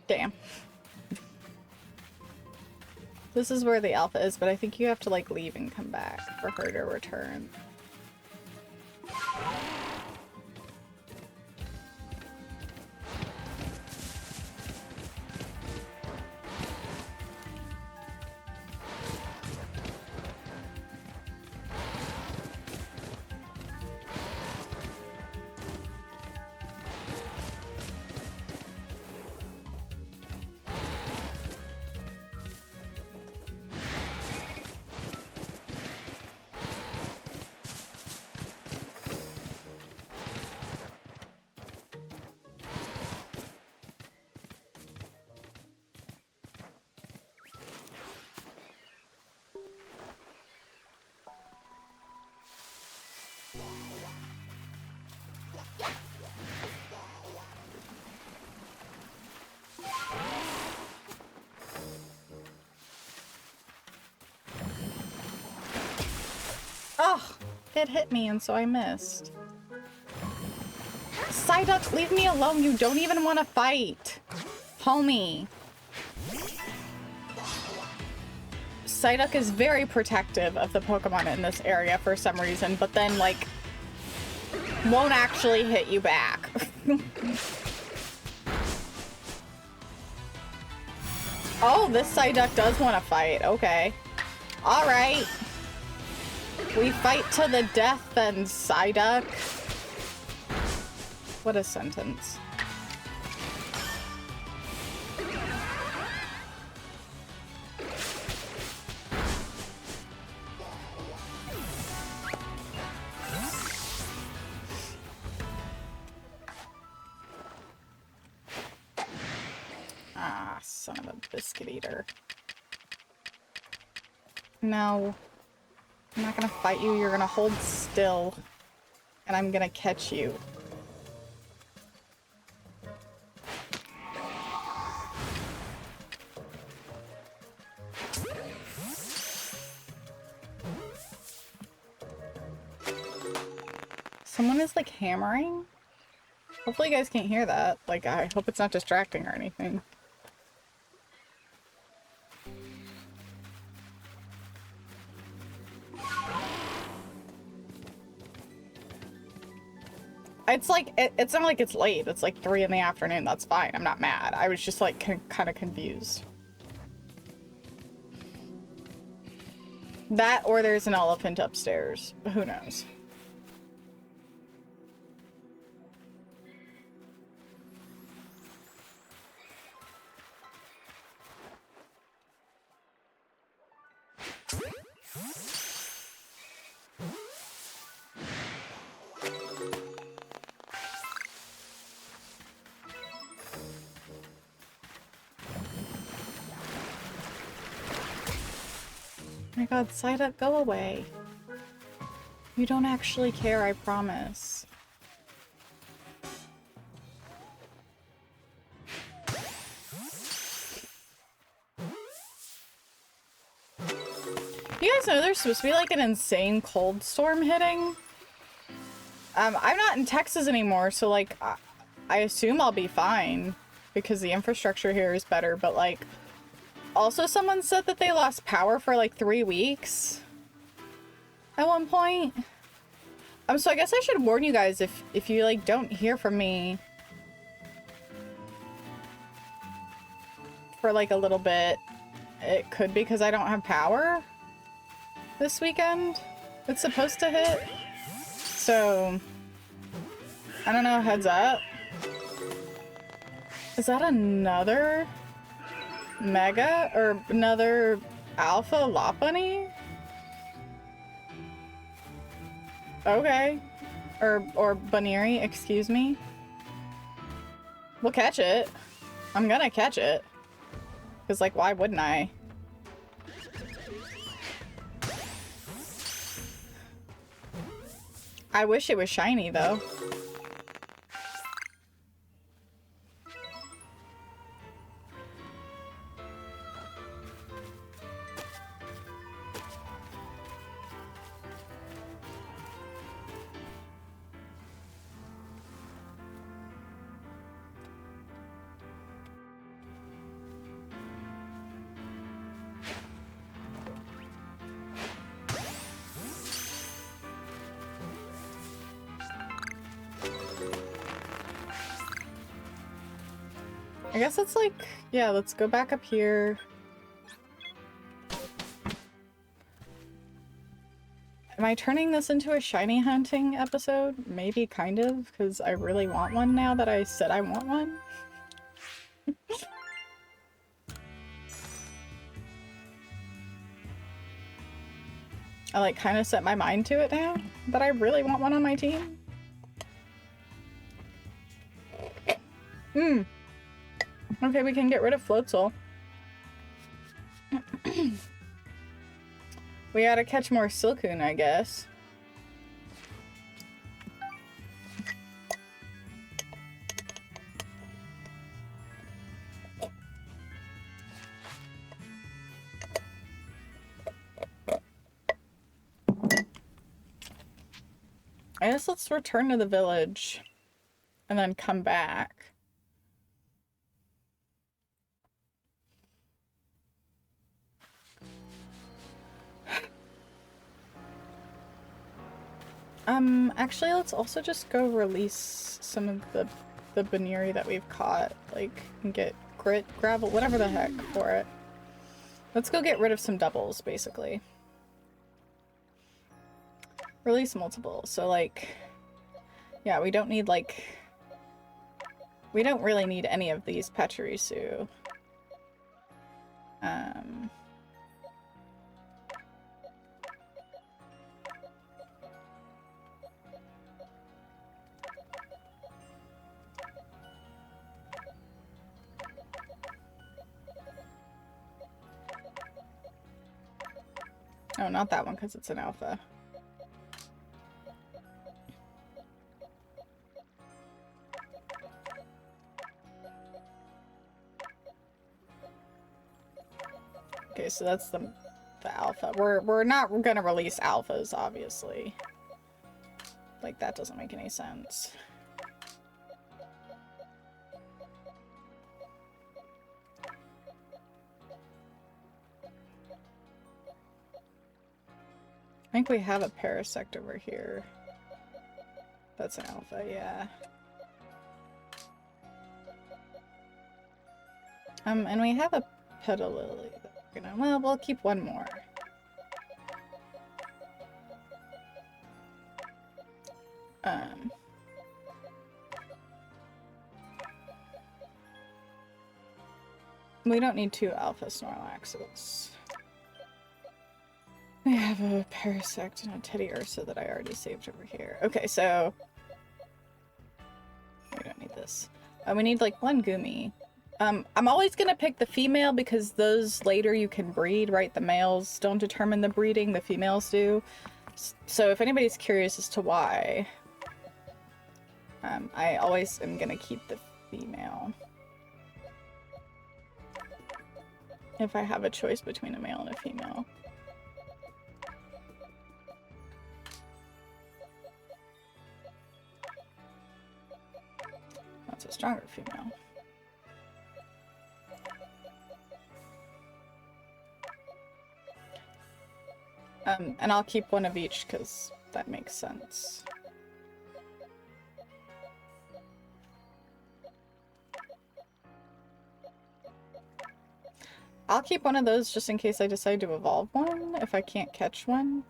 Damn. This is where the alpha is, but I think you have to like leave and come back for her to return. Oh, it hit me and so I missed. Psyduck, leave me alone. You don't even want to fight. Homie. Psyduck is very protective of the Pokemon in this area for some reason, but then, like, won't actually hit you back. Oh, this Psyduck does want to fight. Okay. Alright. We fight to the death then, Psyduck. What a sentence. son of a biscuit eater. No. I'm not gonna fight you. You're gonna hold still. And I'm gonna catch you. Someone is like hammering? Hopefully you guys can't hear that. Like, I hope it's not distracting or anything. It's like, it's not like it's late. It's like 3 in the afternoon. That's fine. I'm not mad. I was just like kind of confused. That or there's an elephant upstairs. Who knows? Oh my god, side up, go away. You don't actually care, I promise. You guys know there's supposed to be like an insane cold storm hitting? I'm not in Texas anymore, so like, I assume I'll be fine because the infrastructure here is better, but like, also someone said that they lost power for like 3 weeks at one point. So I guess I should warn you guys if you like don't hear from me for like a little bit, it could be because I don't have power this weekend. It's supposed to hit. So I don't know, heads up. Is that another Mega or another Alpha Lopunny? Okay. Or Baneri, excuse me. We'll catch it. I'm gonna catch it. Cause like, why wouldn't I? I wish it was shiny though. I guess it's like, yeah, let's go back up here. Am I turning this into a shiny hunting episode? Maybe, kind of, because I really want one now that I said I want one. I like kind of set my mind to it now that I really want one on my team. Okay, we can get rid of Floatzel. We gotta catch more Silcoon, I guess. I guess let's return to the village and then come back. Actually, let's also just go release some of the Baneri that we've caught, like, and get grit, gravel, whatever the heck for it. Let's go get rid of some doubles, basically. Release multiple, so like, yeah, we don't need like, we don't really need any of these Pachirisu. Oh, not that one, because it's an alpha. Okay, so that's the alpha. We're not gonna release alphas, obviously. Like, that doesn't make any sense. I think we have a parasect over here. That's an alpha, yeah. And we have a petalily. Well, we'll keep one more. We don't need 2 alpha Snorlaxes. We have a Parasect and a Teddy Ursa that I already saved over here. Okay, so... we don't need this. We need, like, 1 Goomy. I'm always gonna pick the female because those later you can breed, right? The males don't determine the breeding, the females do. So if anybody's curious as to why, I always am gonna keep the female. If I have a choice between a male and a female. That's a stronger female. And I'll keep 1 of each because that makes sense. I'll keep 1 of those just in case I decide to evolve 1 if I can't catch 1.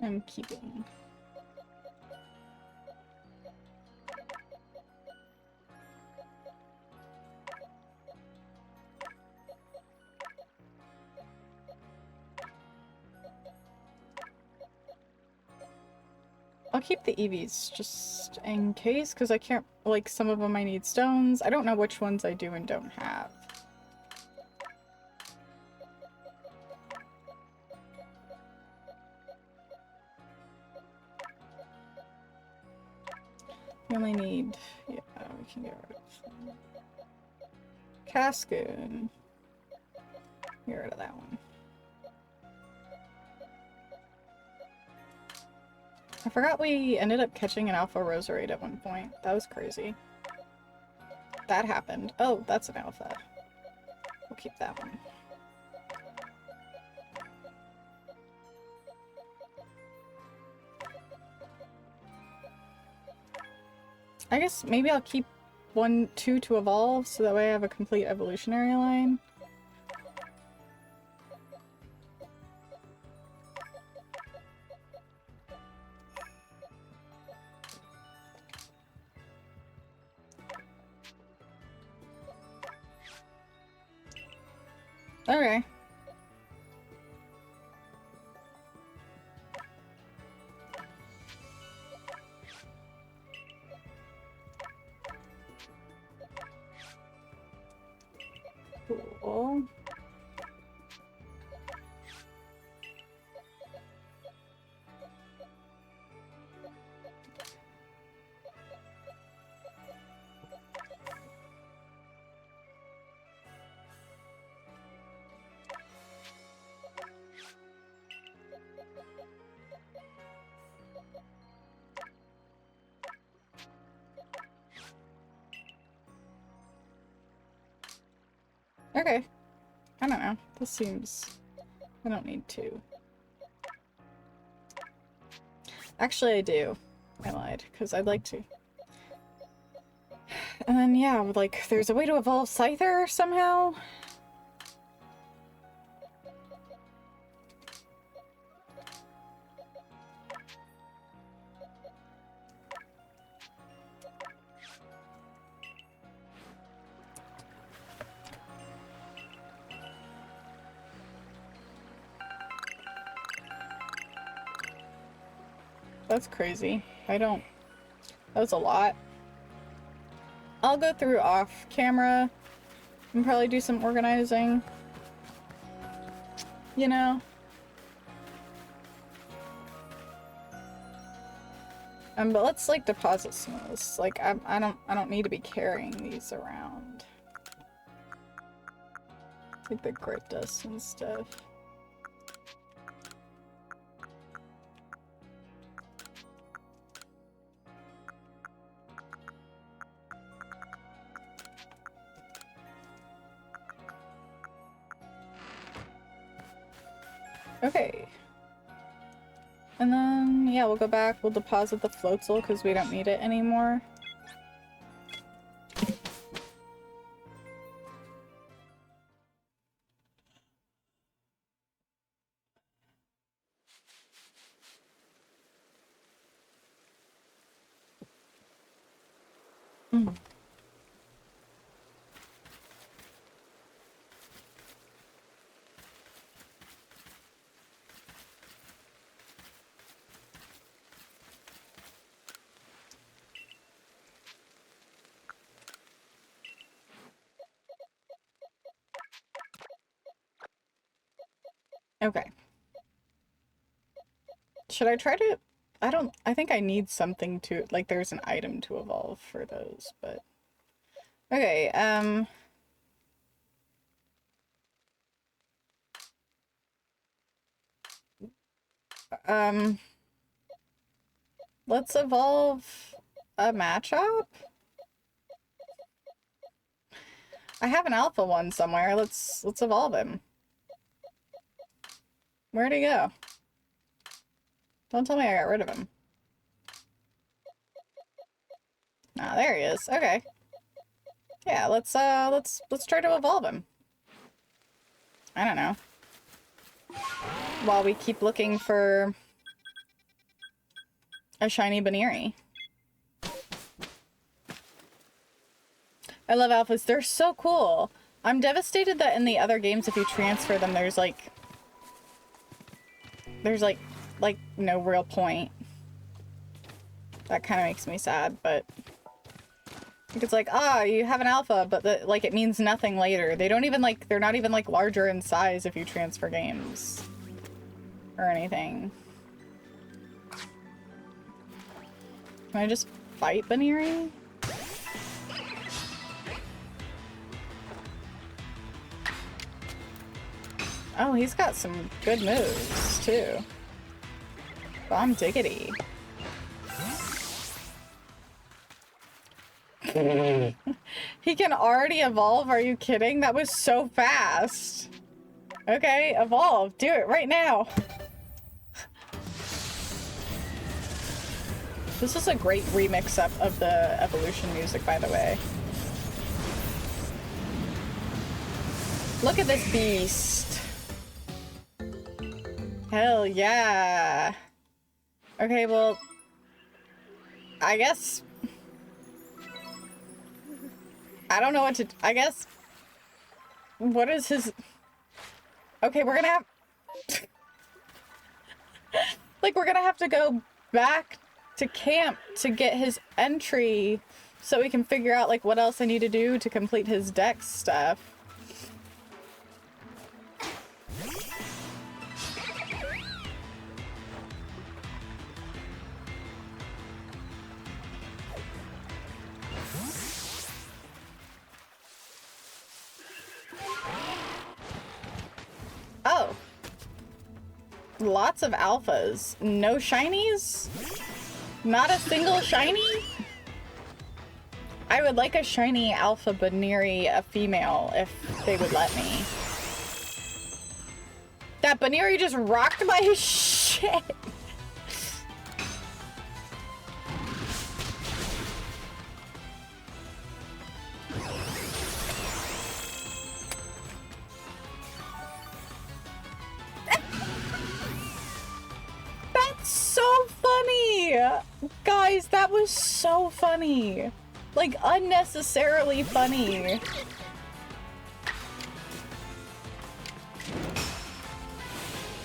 I'm keeping. I'll keep the EVs just in case, because I can't, like, some of them I need stones. I don't know which ones I do and don't have. We only need, yeah, we can get rid of Cascoon. Get rid of that one. I forgot we ended up catching an alpha roserade at one point. That was crazy. That happened. Oh, that's an alpha. We'll keep that one. I guess maybe I'll keep 1, 2 to evolve, so that way I have a complete evolutionary line. Okay. Cool. Okay. I don't know. This seems... I don't need 2. Actually, I do. I lied, because I'd like to. And then, yeah, like, there's a way to evolve Scyther somehow? That's crazy. That was a lot. I'll go through off camera and probably do some organizing. You know? But let's like deposit some of this. Like I don't need to be carrying these around. Like the grit dust and stuff. Okay. And then, yeah, we'll go back, we'll deposit the floatzel because we don't need it anymore. Mm. Okay. Should I try to... I think I need something to... Like, there's an item to evolve for those, but... Okay, let's evolve a Machop? I have an alpha one somewhere. Let's evolve him. Where'd he go? Don't tell me I got rid of him. Ah, there he is. Okay. Yeah, let's try to evolve him. I don't know. While we keep looking for a shiny Baneri. I love alphas. They're so cool. I'm devastated that in the other games, if you transfer them, there's like no real point. That kind of makes me sad, but it's like, ah, you have an alpha, but like it means nothing later. They don't even like, they're not even like larger in size if you transfer games or anything. Can I just fight Baneri? Oh, he's got some good moves, too. Bomb diggity. He can already evolve? Are you kidding? That was so fast. Okay, evolve. Do it right now. This is a great remix up of the evolution music, by the way. Look at this beast. Hell yeah. Okay, well, I guess... I don't know what to... I guess... What is his... Okay, we're gonna have... like, we're gonna have to go back to camp to get his entry so we can figure out, like, what else I need to do to complete his dex stuff. Oh. Lots of alphas. No shinies? Not a single shiny? I would like a shiny alpha Baneri, a female, if they would let me. That Baneri just rocked my shit. That's so funny! Guys, that was so funny. Like, unnecessarily funny.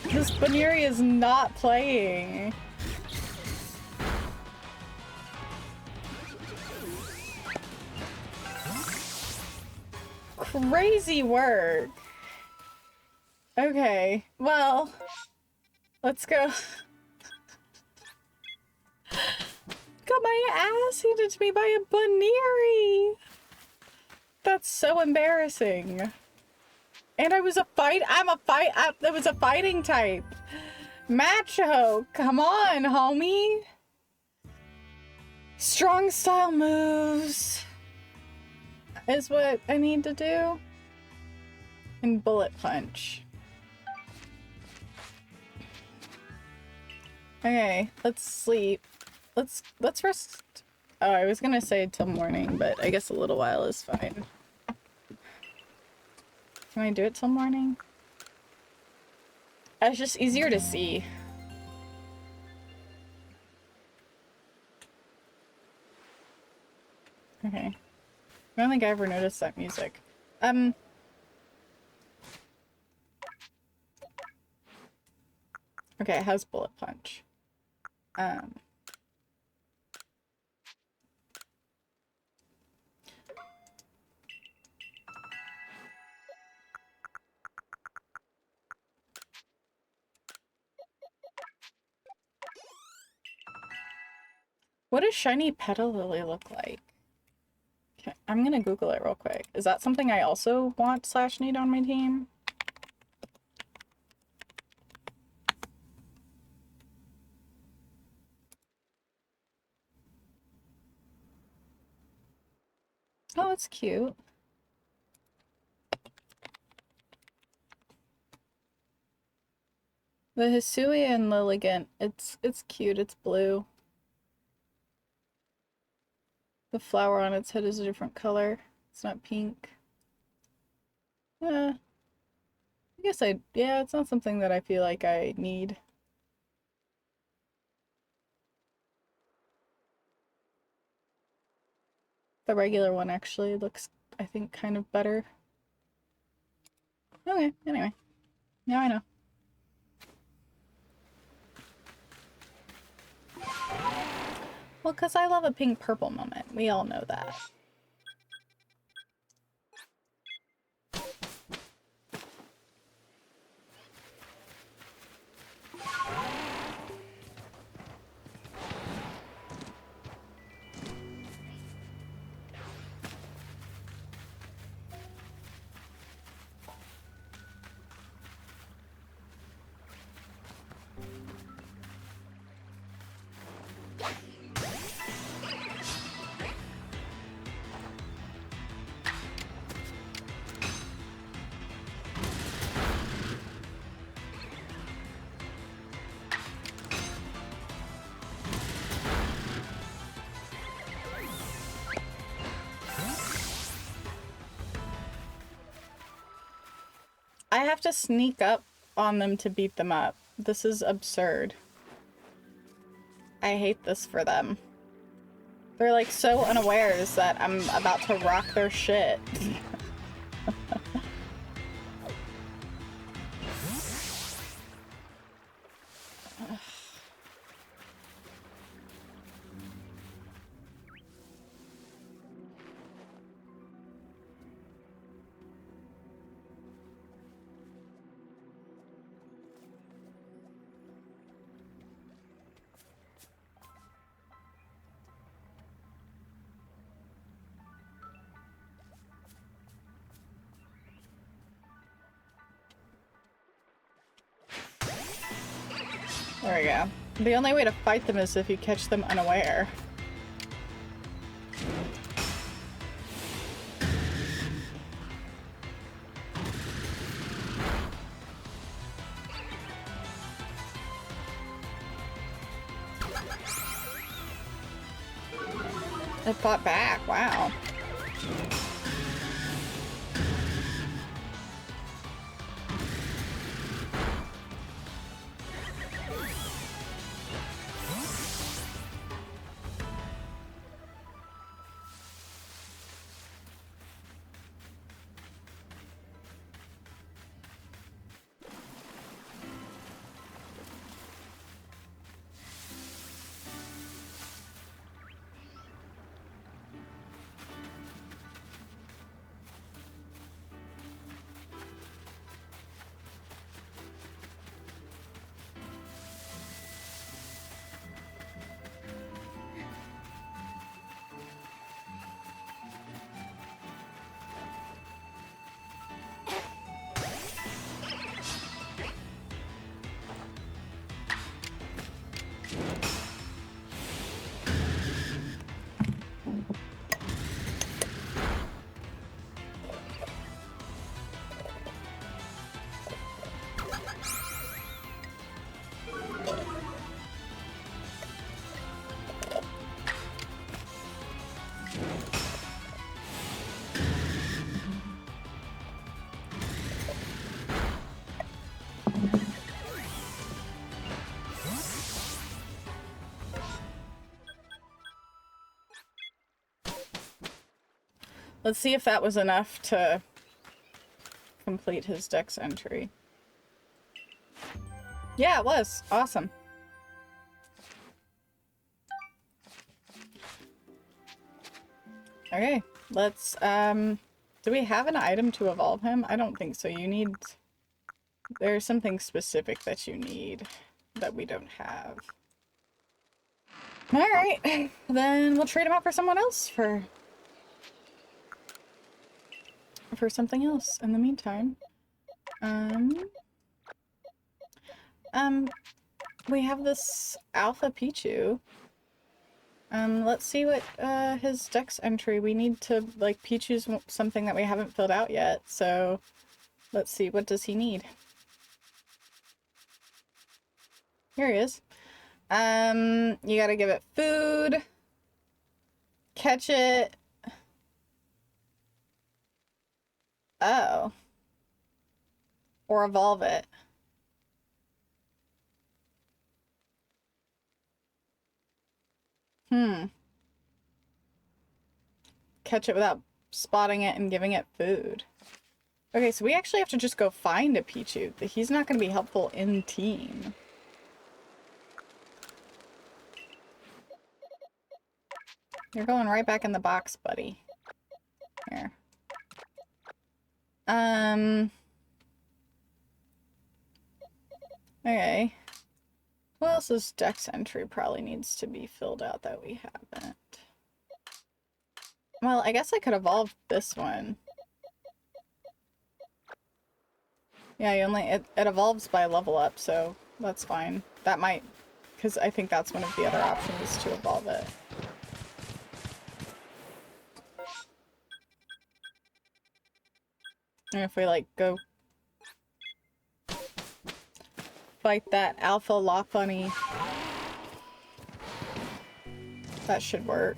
This Baneri is not playing. crazy work. Okay, well, let's go. Got my ass handed to me by a Baneri. That's so embarrassing. And I was a that was a fighting type. Macho, come on, homie. Strong style moves is what I need to do. And bullet punch. Okay, let's sleep. Let's rest. Oh, I was gonna say till morning, but I guess a little while is fine. Can I do it till morning? It's just easier to see. Okay. I don't think I ever noticed that music. Okay, it has bullet punch. What does shiny petal lily look like? Okay, I'm gonna Google it real quick. Is that something I also want / need on my team? Oh, it's cute. The Hisuian Lilligant, it's cute, it's blue. The flower on its head is a different color. It's not pink. I guess yeah, it's not something that I feel like I need. The regular one actually looks, I think, kind of better. Okay, anyway. Now I know. Well, because I love a pink-purple moment. We all know that. I have to sneak up on them to beat them up. This is absurd. I hate this for them. They're like so unawares that I'm about to rock their shit. There we go. The only way to fight them is if you catch them unaware. It fought back, wow. Let's see if that was enough to complete his dex entry. Yeah, it was. Awesome. Okay, let's, do we have an item to evolve him? I don't think so. You need, there's something specific that you need that we don't have. Alright, then we'll trade him out for someone else for something else in the meantime. We have this Alpha Pichu. Let's see what, his dex entry, we need to, like, Pichu's something that we haven't filled out yet, so let's see, what does he need? Here he is. You gotta give it food, catch it. Oh. Or evolve it. Catch it without spotting it and giving it food. Okay, so we actually have to just go find a Pichu. He's not going to be helpful in team. You're going right back in the box, buddy. Here. Okay. Who else's dex entry probably needs to be filled out that we haven't? Well, I guess I could evolve this one. Yeah, you only it evolves by level up, so that's fine. That might, because I think that's one of the other options to evolve it. And if we like go fight that alpha Lopunny, that should work.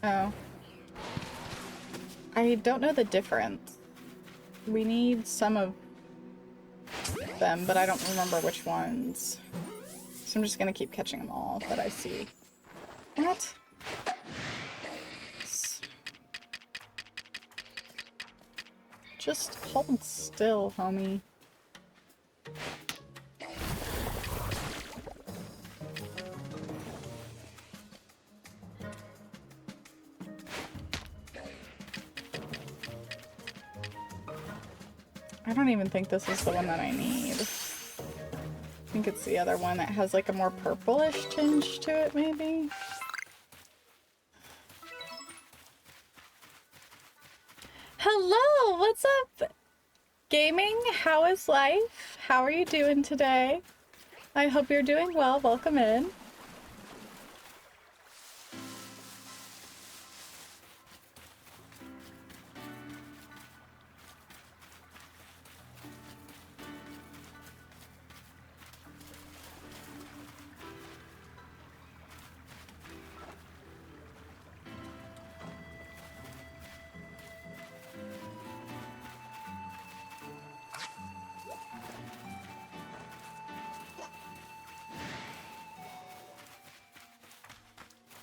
Oh. I don't know the difference. We need some of them, but I don't remember which ones. So I'm just gonna keep catching them all that I see. What? Just hold still, homie. I don't even think this is the one that I need. I think it's the other one that has like a more purplish tinge to it, maybe? Hello, what's up, gaming? How is life? How are you doing today? I hope you're doing well. Welcome in.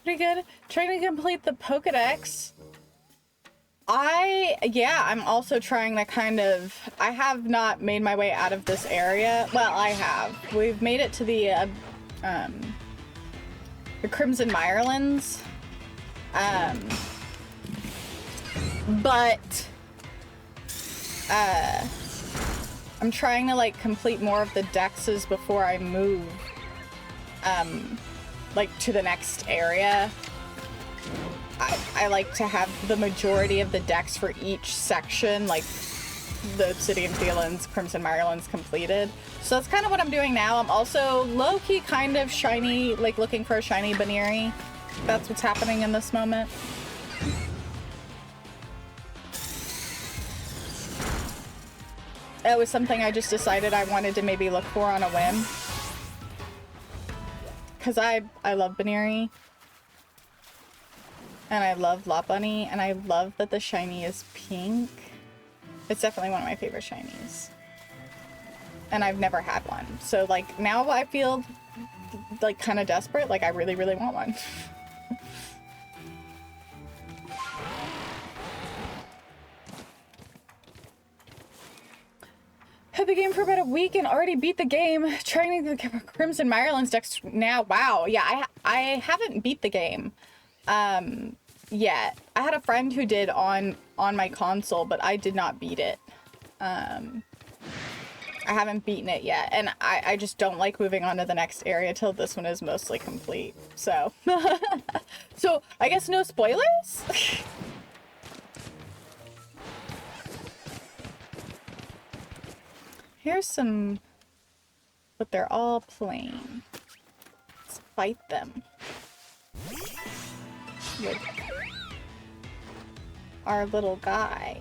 Pretty good. Trying to complete the Pokedex. Yeah, I'm also trying to kind of, I have not made my way out of this area. Well, I have. We've made it to the Crimson Mirelands. But I'm trying to like complete more of the dexes before I move like to the next area. I like to have the majority of the decks for each section, like the Obsidian Fields, Crimson Mirelands completed. So that's kind of what I'm doing now. I'm also low-key kind of shiny, like looking for a shiny Baneri. That's what's happening in this moment. It was something I just decided I wanted to maybe look for on a whim. Because I love Baneri. And I love Lopunny. And I love that the shiny is pink. It's definitely one of my favorite shinies. And I've never had one. So, like, now I feel, like, kind of desperate. Like, I really, really want one. Had the game for about a week and already beat the game. Trying the Crimson Mirelands decks now. Wow. Yeah, I haven't beat the game yet. I had a friend who did on my console, but I did not beat it. I haven't beaten it yet, and I just don't like moving on to the next area till this one is mostly complete. So, so I guess no spoilers? Here's some, but they're all plain. Let's fight them. With our little guy.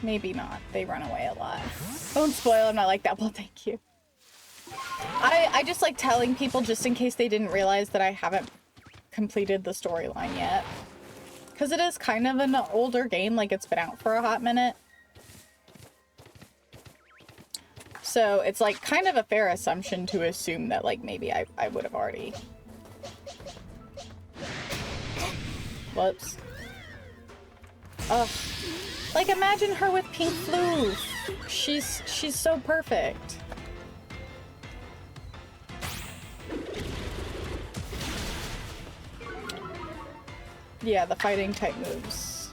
Maybe not. They run away a lot. Don't spoil, I'm not like that. Well, thank you. I just like telling people just in case they didn't realize that I haven't completed the storyline yet. Because it is kind of an older game, like it's been out for a hot minute. So it's like kind of a fair assumption to assume that like maybe I would have already. Whoops. Ugh. Like imagine her with pink floof. She's so perfect. Yeah, the fighting type moves.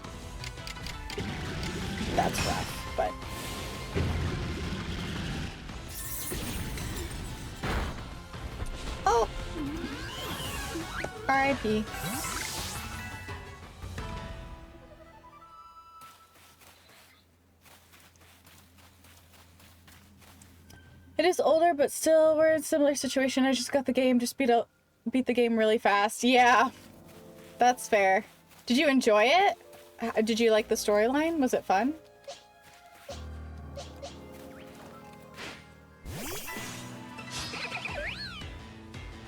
That's rough, but oh! R.I.P. It is older, but still we're in a similar situation. I just got the game, just beat the game really fast. Yeah, that's fair. Did you enjoy it? Did you like the storyline? Was it fun?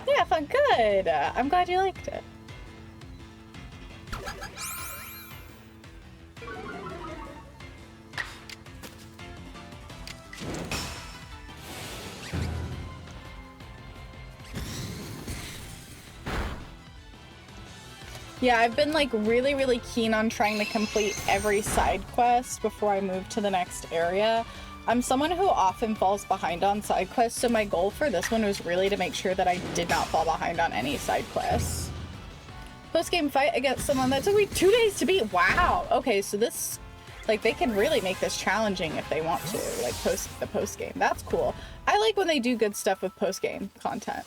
Yeah, fun. Good. I'm glad you liked it. Yeah, I've been like really, really keen on trying to complete every side quest before I move to the next area. I'm someone who often falls behind on side quests, so my goal for this one was really to make sure that I did not fall behind on any side quests. Post-game fight against someone that took me 2 days to beat. Wow. Okay, so this, like, they can really make this challenging if they want to, like, post-game. That's cool. I like when they do good stuff with post-game content.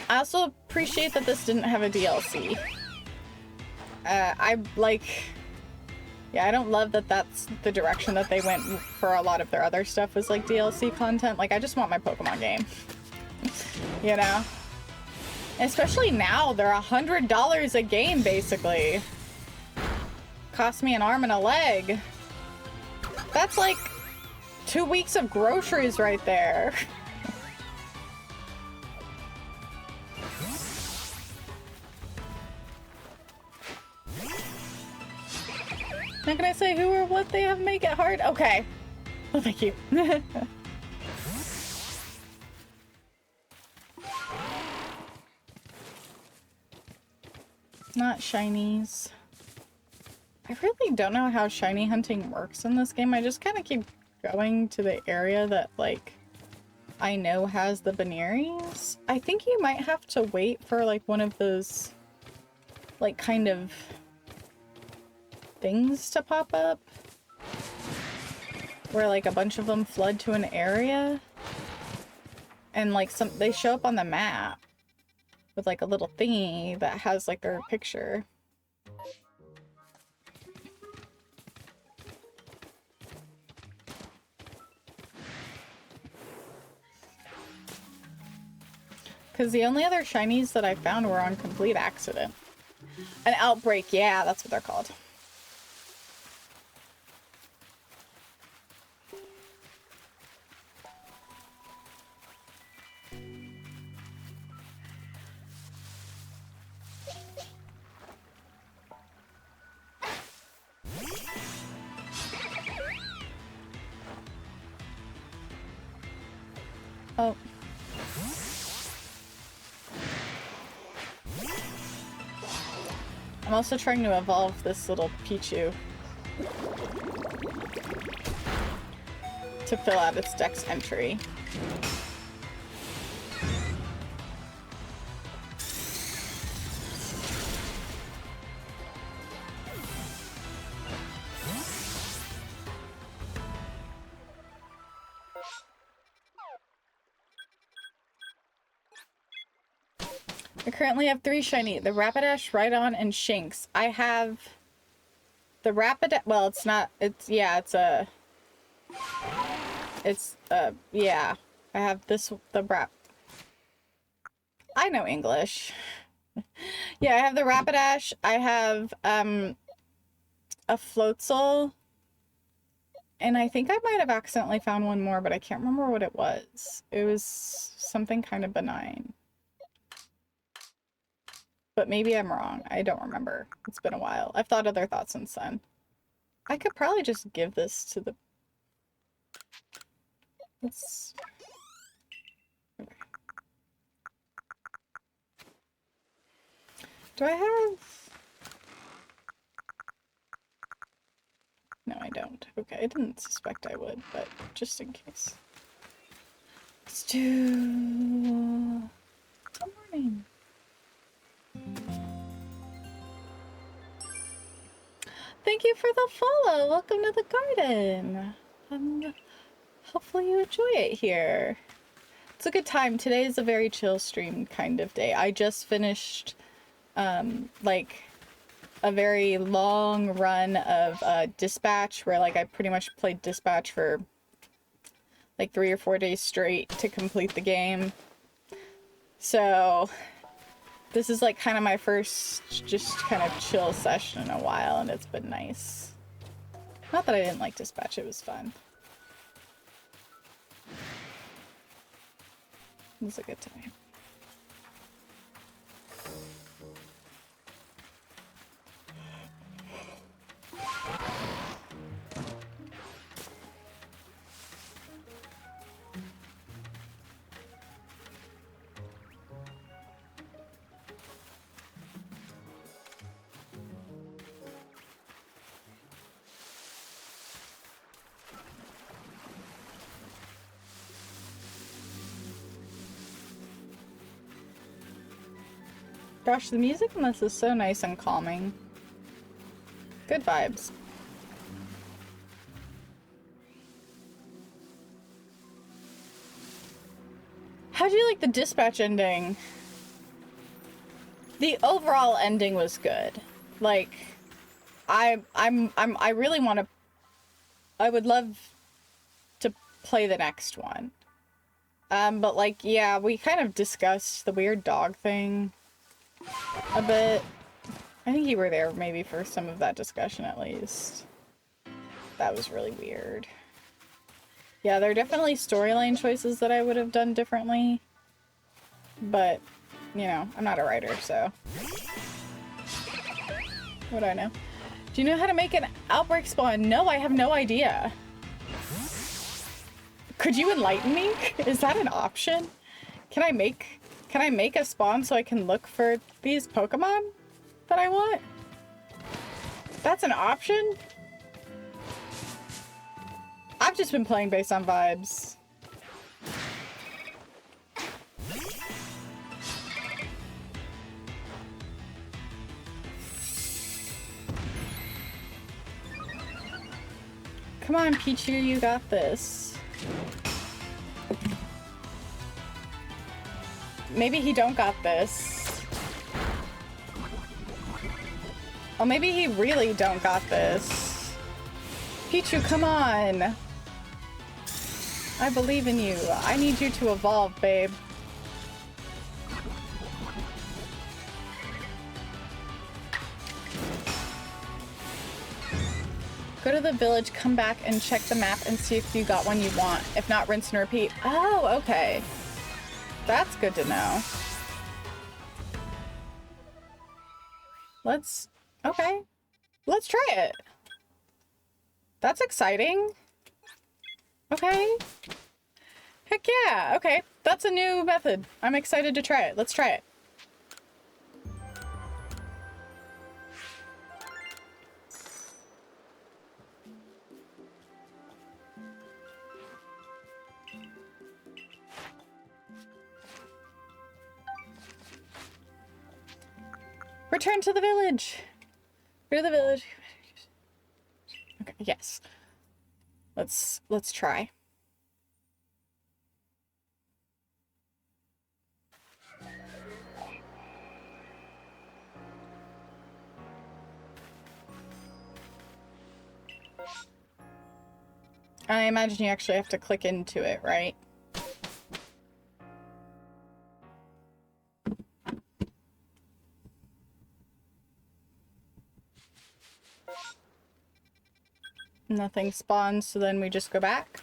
I also appreciate that this didn't have a DLC. Yeah, I don't love that that's the direction that they went for a lot of their other stuff was like DLC content. Like, I just want my Pokemon game. You know? Especially now, they're $100 a game, basically. Cost me an arm and a leg. That's like 2 weeks of groceries right there. Not gonna say who or what they have make it hard. Okay. Well, thank you. Not shinies. I really don't know how shiny hunting works in this game. I just kind of keep going to the area that, like, I know has the Baneries. I think you might have to wait for, like, one of those, like, kind of things to pop up where like a bunch of them flood to an area and like they show up on the map with like a little thingy that has like their picture. Because the only other shinies that I found were on complete accident. An outbreak, yeah, that's what they're called. Oh. I'm also trying to evolve this little Pichu to fill out its dex entry. I currently have 3 shiny. The Rapidash, Rhydon, and Shinx. I have the Rapidash. Well, it's not. It's, yeah, yeah. I have this, the Rap. I know English. Yeah, I have the Rapidash. I have, a Floatzel. And I think I might have accidentally found one more, but I can't remember what it was. It was something kind of benign. But maybe I'm wrong. I don't remember. It's been a while. I've thought other thoughts since then. I could probably just give this to the... Let's... Okay. Do I have... No, I don't. Okay, I didn't suspect I would, but just in case. Let's do... Good morning. Thank you for the follow. Welcome to the garden. Hopefully you enjoy it here. It's a good time. Today is a very chill stream kind of day. I just finished like a very long run of Dispatch where like I pretty much played Dispatch for like 3 or 4 days straight to complete the game. So this is like kind of my first just kind of chill session in a while, and it's been nice. Not that I didn't like Dispatch, it was fun. It was a good time. Gosh, the music in this is so nice and calming. Good vibes. How'd you like the Dispatch ending? The overall ending was good. Like, I really want to... I would love to play the next one. But like, yeah, we kind of discussed the weird dog thing a bit. I think you were there maybe for some of that discussion at least. That was really weird. Yeah, there are definitely storyline choices that I would have done differently. But, you know, I'm not a writer, so... What do I know? Do you know how to make an outbreak spawn? No, I have no idea. Could you enlighten me? Is that an option? Can I make a spawn so I can look for these Pokemon that I want? That's an option? I've just been playing based on vibes. Come on, Pichu, you got this. Maybe he don't got this. Oh, maybe he really don't got this. Pichu, come on. I believe in you. I need you to evolve, babe. Go to the village, come back and check the map and see if you got one you want. If not, rinse and repeat. Oh, okay. That's good to know. Okay. Let's try it. That's exciting. Okay. Heck yeah, okay. That's a new method. I'm excited to try it. Let's try it. Return to the village. Go to the village. Okay, yes. Let's try. I imagine you actually have to click into it, right? Nothing spawns, so then we just go back.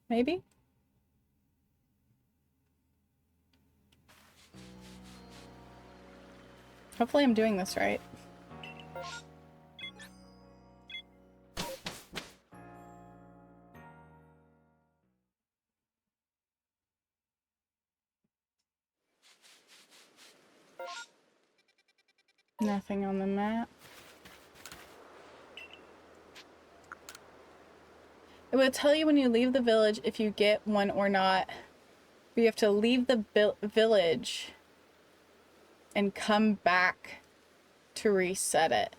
Maybe? Hopefully I'm doing this right. Nothing on the map. It will tell you when you leave the village if you get one or not. But you have to leave the village and come back to reset it.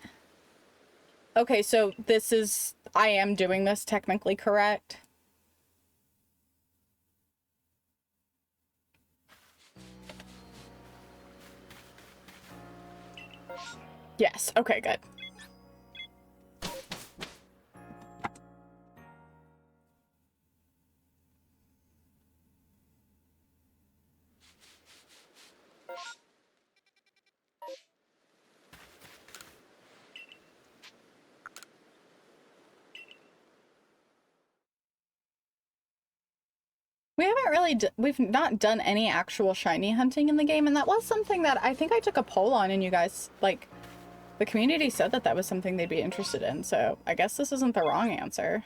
Okay, so this is... I am doing this technically correct. Yes, okay, good. We haven't really, we've not done any actual shiny hunting in the game, and that was something that I think I took a poll on, and you guys, like, the community said that that was something they'd be interested in, so I guess this isn't the wrong answer.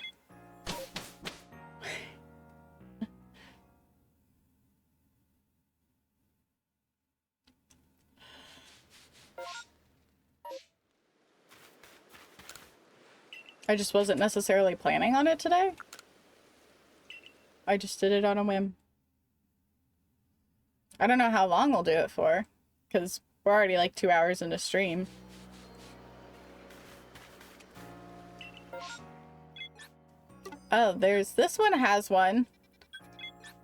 I just wasn't necessarily planning on it today. I just did it on a whim. I don't know how long we'll do it for, because we're already like 2 hours into stream. Oh, there's... this one has one.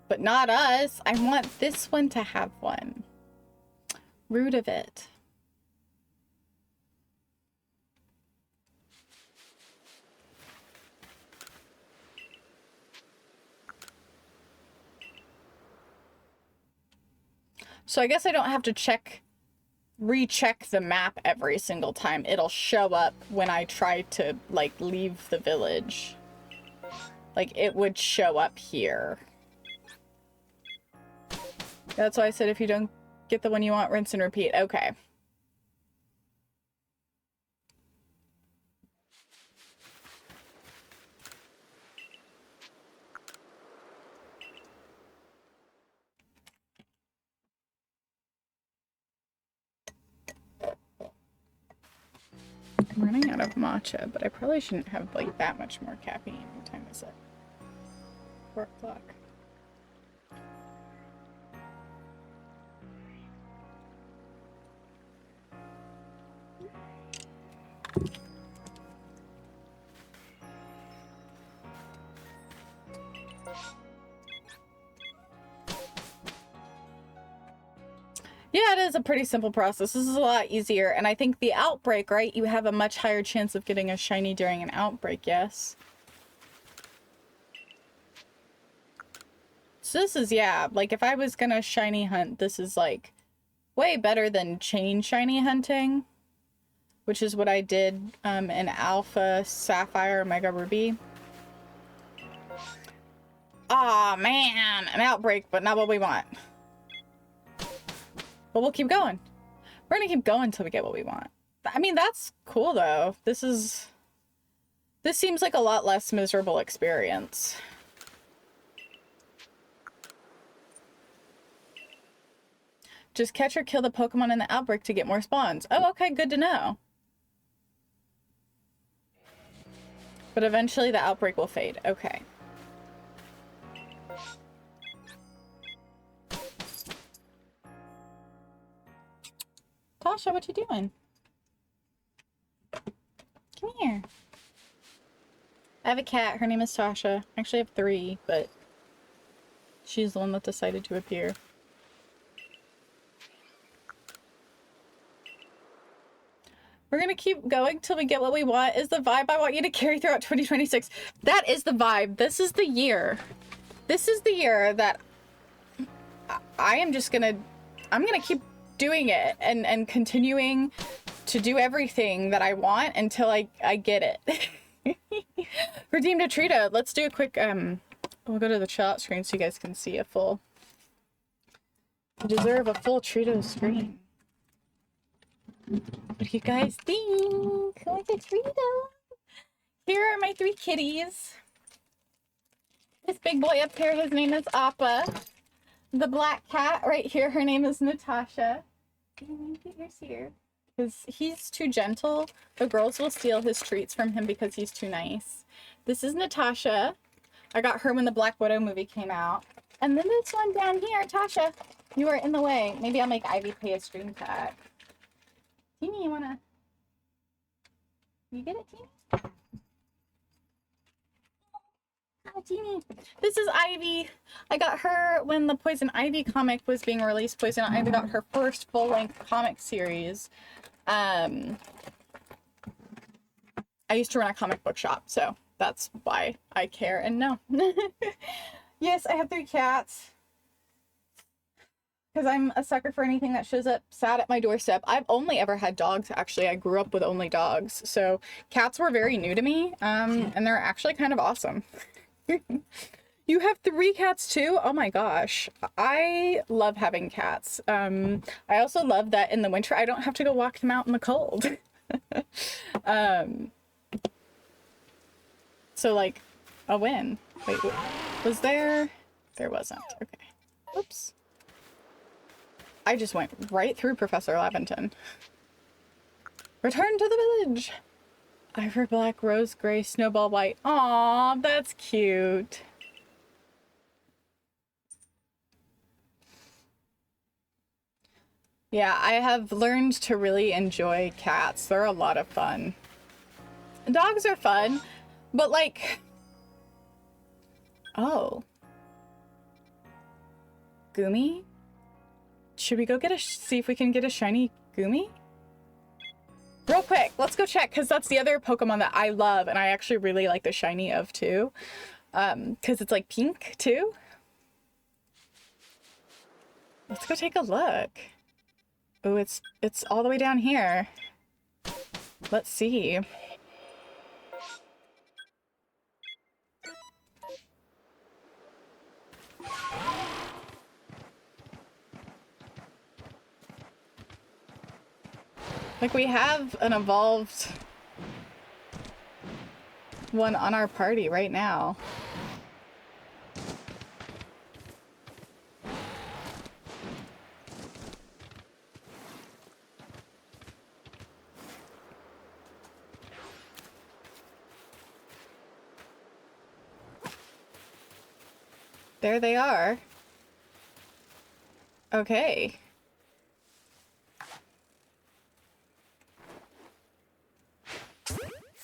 But not us. I want this one to have one. Rude of it. So I guess I don't have to recheck the map every single time. It'll show up when I try to, like, leave the village. Like, it would show up here. That's why I said if you don't get the one you want, rinse and repeat. Okay. I'm running out of matcha, but I probably shouldn't have, like, that much more caffeine. What time is it? 4 o'clock. Yeah, it is a pretty simple process. This is a lot easier. And I think the outbreak, right? You have a much higher chance of getting a shiny during an outbreak, yes? So this is, yeah, like if I was gonna shiny hunt, this is like way better than chain shiny hunting, which is what I did in Alpha, Sapphire, Mega Ruby. Aw, man, an outbreak, but not what we want. But we'll keep going. We're gonna keep going until we get what we want. I mean, that's cool though. This is This seems like a lot less miserable experience. Just catch or kill the Pokemon in the outbreak to get more spawns. Oh, okay, good to know. But eventually the outbreak will fade. Okay. Tasha, what you doing? Come here. I have a cat. Her name is Tasha. I actually have 3, but she's the one that decided to appear. We're gonna keep going till we get what we want is the vibe I want you to carry throughout 2026. That is the vibe. This is the year. This is the year that I am just gonna... I'm gonna keep doing it and continuing to do everything that I want until I get it. Redeemed a Trito. Let's do a quick... We'll go to the chat screen so you guys can see a full... You deserve a full Trito screen. What do you guys think? Like a Trito? Here are my 3 kitties. This big boy up here, his name is Appa. The black cat right here, her name is Natasha. Get yours here. Because he's too gentle. The girls will steal his treats from him because he's too nice. This is Natasha. I got her when the Black Widow movie came out. And then this one down here, Tasha, you are in the way. Maybe I'll make Ivy pay a stream tag. Teeny, you wanna... You get it, Teeny? Oh, Teeny. This is Ivy. I got her when the Poison Ivy comic was being released. Poison Ivy got her first full-length comic series. I used to run a comic book shop, so that's why I care and know. Yes, I have 3 cats. Because I'm a sucker for anything that shows up sad at my doorstep. I've only ever had dogs, actually. I grew up with only dogs. So cats were very new to me. And they're actually kind of awesome. You have 3 cats too? Oh my gosh. I love having cats. I also love that in the winter, I don't have to go walk them out in the cold. So like a win. Wait, was there? There wasn't. Okay. Oops. I just went right through Professor Laventon. Return to the village. Ivor black, rose gray, snowball white. Aw, that's cute. Yeah, I have learned to really enjoy cats. They're a lot of fun. Dogs are fun, but like... Oh. Gumi? Should we go get see if we can get a shiny Gumi? Real quick, let's go check, because that's the other Pokemon that I love, and I actually really like the shiny of, too. Because it's, like, pink, too. Let's go take a look. Oh, it's all the way down here. Let's see. Like, we have an evolved one on our party right now. There they are. Okay.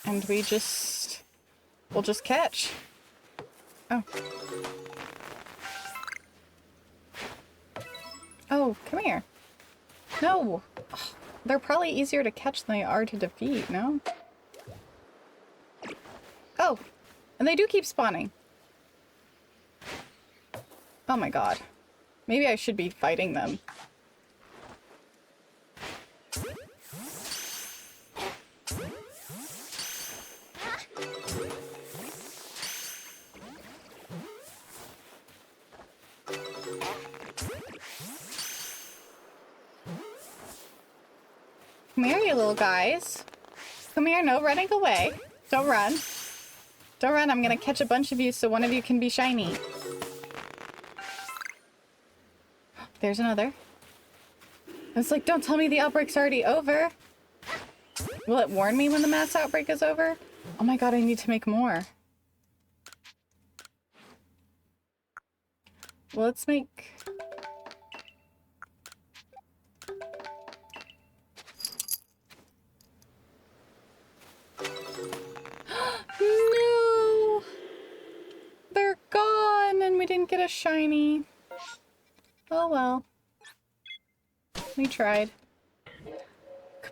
And we'll just catch. Oh. Oh, come here. No. Ugh, they're probably easier to catch than they are to defeat, no? Oh, and they do keep spawning. Oh my god. Maybe I should be fighting them. Come here, you little guys. Come here, no running away. Don't run. Don't run, I'm gonna catch a bunch of you so one of you can be shiny. There's another. I was like, don't tell me the outbreak's already over. Will it warn me when the mass outbreak is over? Oh my god, I need to make more. Well, let's make... No! They're gone and we didn't get a shiny. Oh well. We tried.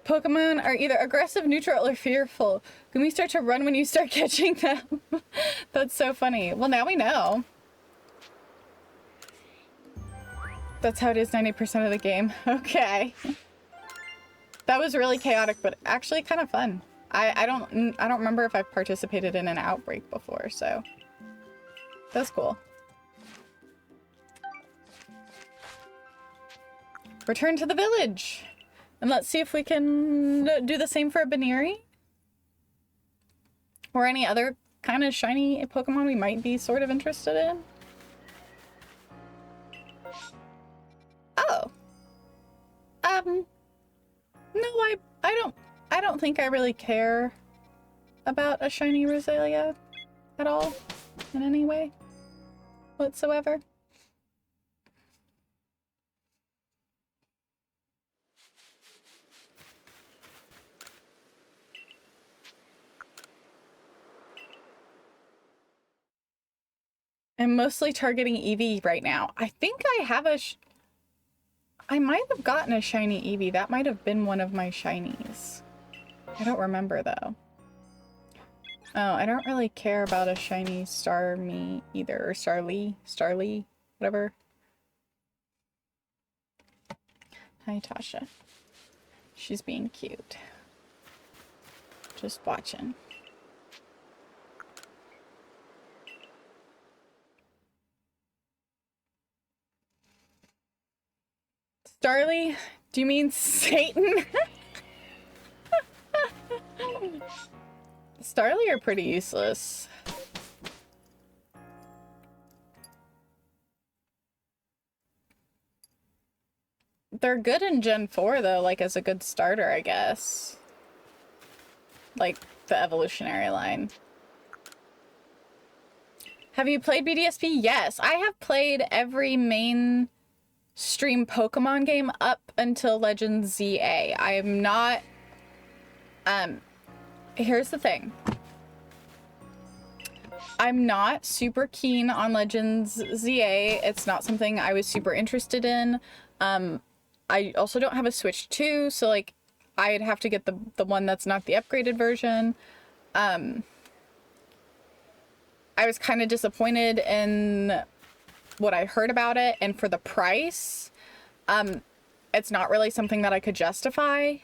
Pokemon are either aggressive, neutral, or fearful. Can we start to run when you start catching them? That's so funny. Well, now we know. That's how it is 90% of the game. Okay. That was really chaotic, but actually kind of fun. I don't remember if I've participated in an outbreak before, so that's cool. Return to the village. And let's see if we can do the same for a Baneri. Or any other kind of shiny Pokemon we might be sort of interested in. Oh. No, I don't think I really care about a shiny Roselia at all in any way whatsoever. I'm mostly targeting Eevee right now. I think I have I might have gotten a shiny Eevee. That might have been one of my shinies. I don't remember though. Oh, I don't really care about a shiny Starmie either, or Starly, whatever. Hi, Tasha. She's being cute. Just watching. Starly? Do you mean Satan? Starly are pretty useless. They're good in Gen 4 though, like as a good starter, I guess. Like the evolutionary line. Have you played BDSP? Yes, I have played every mainstream Pokemon game up until Legends ZA. I am not... Here's the thing. I'm not super keen on Legends ZA. It's not something I was super interested in. I also don't have a Switch 2, so like I'd have to get the one that's not the upgraded version. I was kind of disappointed in what I heard about it, and for the price, it's not really something that I could justify.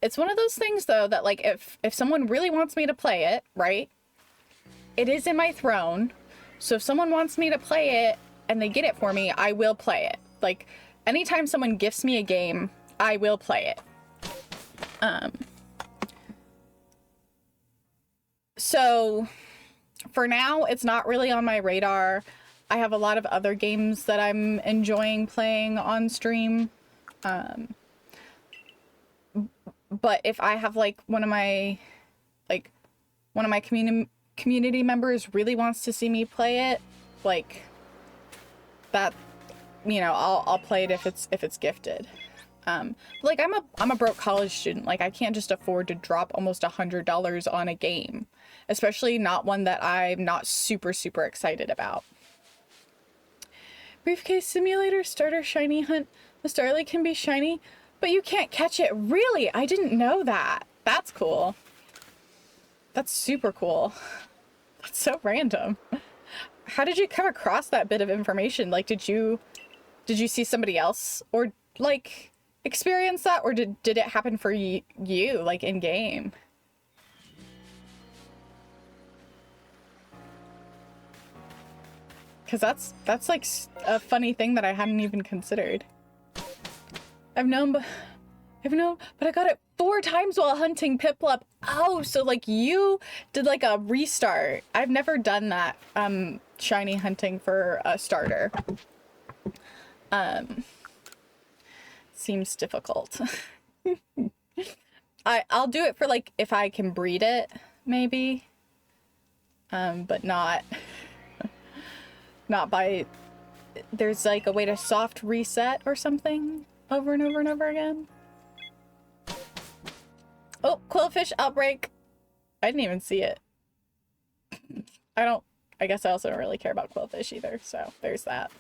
It's one of those things though that like if someone really wants me to play it, right? It is in my throne. So if someone wants me to play it and they get it for me, I will play it. Like anytime someone gifts me a game, I will play it. So for now, it's not really on my radar. I have a lot of other games that I'm enjoying playing on stream. But if I have like one of my community members really wants to see me play it, like that, you know, I'll play it if it's gifted. Like I'm a broke college student. Like I can't just afford to drop almost $100 on a game, especially not one that I'm not super excited about. Briefcase simulator starter shiny hunt. The Starly can be shiny, but you can't catch it. Really? I didn't know that. That's cool. That's super cool. That's so random. How did you come across that bit of information? Like, did you see somebody else or like experience that, or did it happen for you like in game? Because that's like a funny thing that I hadn't even considered. I've known, but I got it 4 times while hunting Piplup. Oh, so like you did like a restart. I've never done that shiny hunting for a starter. Seems difficult. I'll do it for like if I can breed it, maybe. But not by, there's like a way to soft reset or something over and over and over again. Oh, quillfish outbreak. I didn't even see it. I guess I also don't really care about quillfish either, so there's that.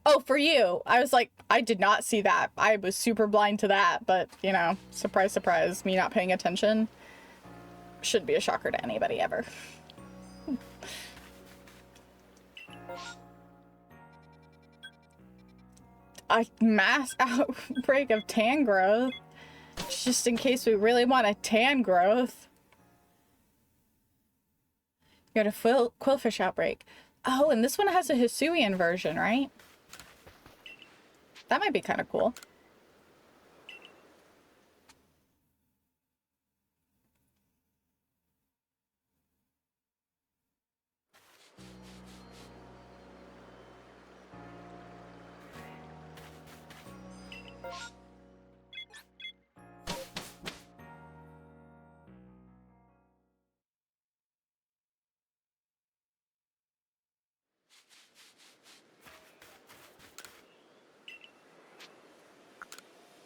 Oh, for you. I was like, I did not see that. I was super blind to that, but, you know, surprise, surprise, me not paying attention shouldn't be a shocker to anybody ever. A mass outbreak of tan growth. Just in case we really want a tan growth. You got a quillfish outbreak. Oh, and this one has a Hisuian version, right? That might be kind of cool.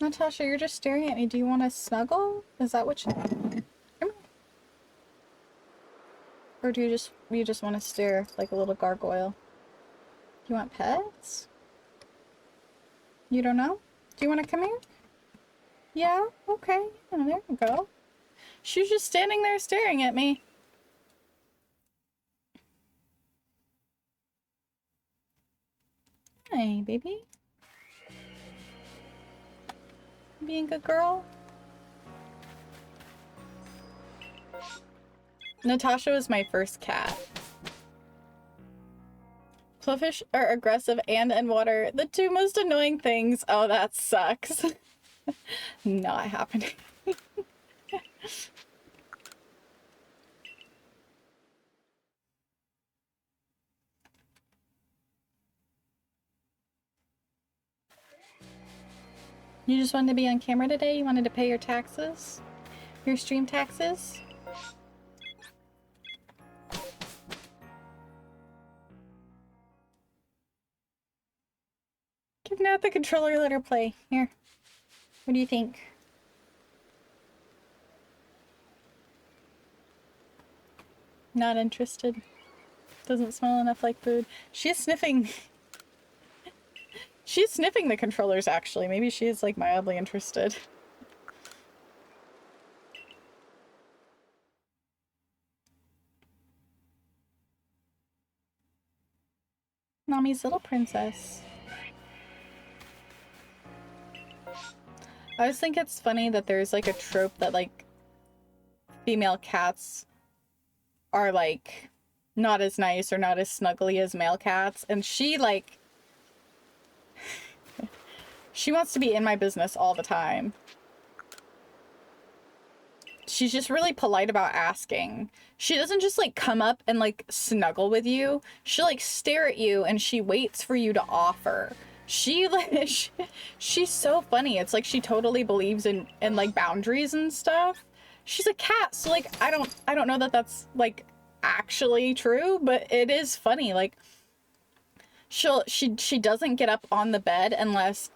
Natasha, you're just staring at me. Do you want to snuggle? Is that what you... Or do you just want to stare like a little gargoyle? Do you want pets? You don't know? Do you want to come here? Yeah? Okay. Oh, there we go. She's just standing there staring at me. Hey, baby. Being a good girl. Natasha was my first cat. Quillfish are aggressive and in water. The 2 most annoying things. Oh, that sucks. Not happening. You just wanted to be on camera today? You wanted to pay your taxes? Your stream taxes? Give Nat the controller, let her play. Here. What do you think? Not interested. Doesn't smell enough like food. She's sniffing. She's sniffing the controllers, actually. Maybe she is, like, mildly interested. Nami's little princess. I always think it's funny that there's, like, a trope that, like, female cats are, like, not as nice or not as snuggly as male cats. And she, like... she wants to be in my business all the time. She's just really polite about asking. She doesn't just, like, come up and, like, snuggle with you. She'll, like, stare at you and she waits for you to offer. She, like, she's so funny. It's like she totally believes in like, boundaries and stuff. She's a cat, so, like, I don't know that that's, like, actually true, but it is funny. Like, she doesn't get up on the bed unless,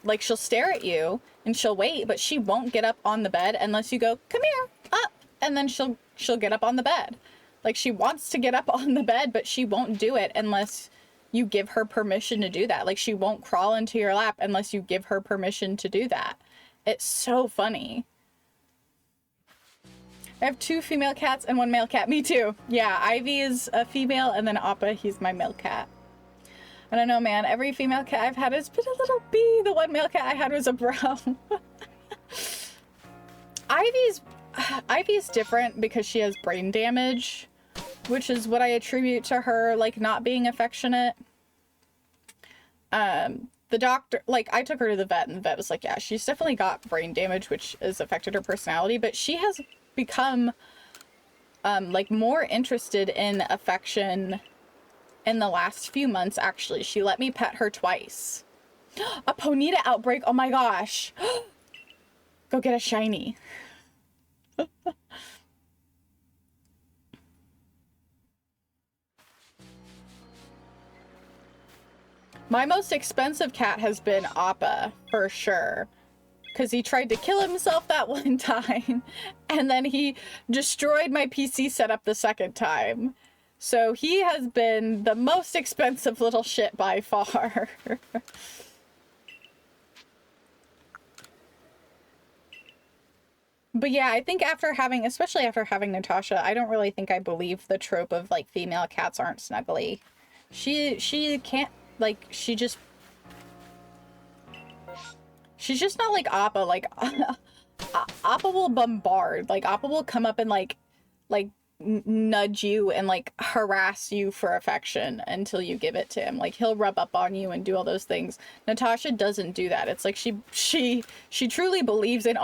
like, she'll stare at you and she'll wait, but she won't get up on the bed unless you go, come here, up, and then she'll get up on the bed. Like, she wants to get up on the bed, but she won't do it unless you give her permission to do that. Like, she won't crawl into your lap unless you give her permission to do that. It's so funny. I have 2 female cats and 1 male cat. Me too. Yeah, Ivy is a female, and then Appa, he's my male cat. I don't know, man. Every female cat I've had has been a little bee. The 1 male cat I had was a brown. Ivy's different because she has brain damage. which is what I attribute to her, like, not being affectionate. The doctor, like, I took her to the vet, and the vet was like, yeah, she's definitely got brain damage, which has affected her personality, but she has become, like, more interested in affection in the last few months, actually. She let me pet her twice. A Ponyta outbreak, oh my gosh. Go get a shiny. My most expensive cat has been Appa, for sure. Because he tried to kill himself that one time, and then he destroyed my PC setup the second time. So he has been the most expensive little shit by far. But yeah, I think after having, especially after having Natasha, I don't really think I believe the trope of, like, female cats aren't snuggly. She can't, like, she's just not like Appa. Like, Appa will bombard. Like, Appa will come up and, like nudge you and, like, harass you for affection until you give it to him. Like, he'll rub up on you and do all those things. Natasha doesn't do that. It's like she truly believes in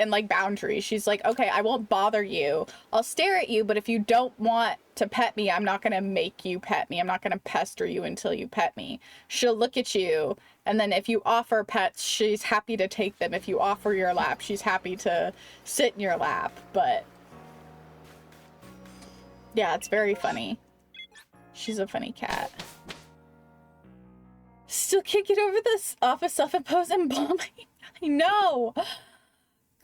like, boundaries. She's like, okay, I won't bother you. I'll stare at you, but if you don't want to pet me, I'm not gonna make you pet me. I'm not gonna pester you until you pet me. She'll look at you, and then if you offer pets, she's happy to take them. If you offer your lap, she's happy to sit in your lap. But yeah, it's very funny. She's a funny cat. Still can't get over this off of self-imposed embalming. I know.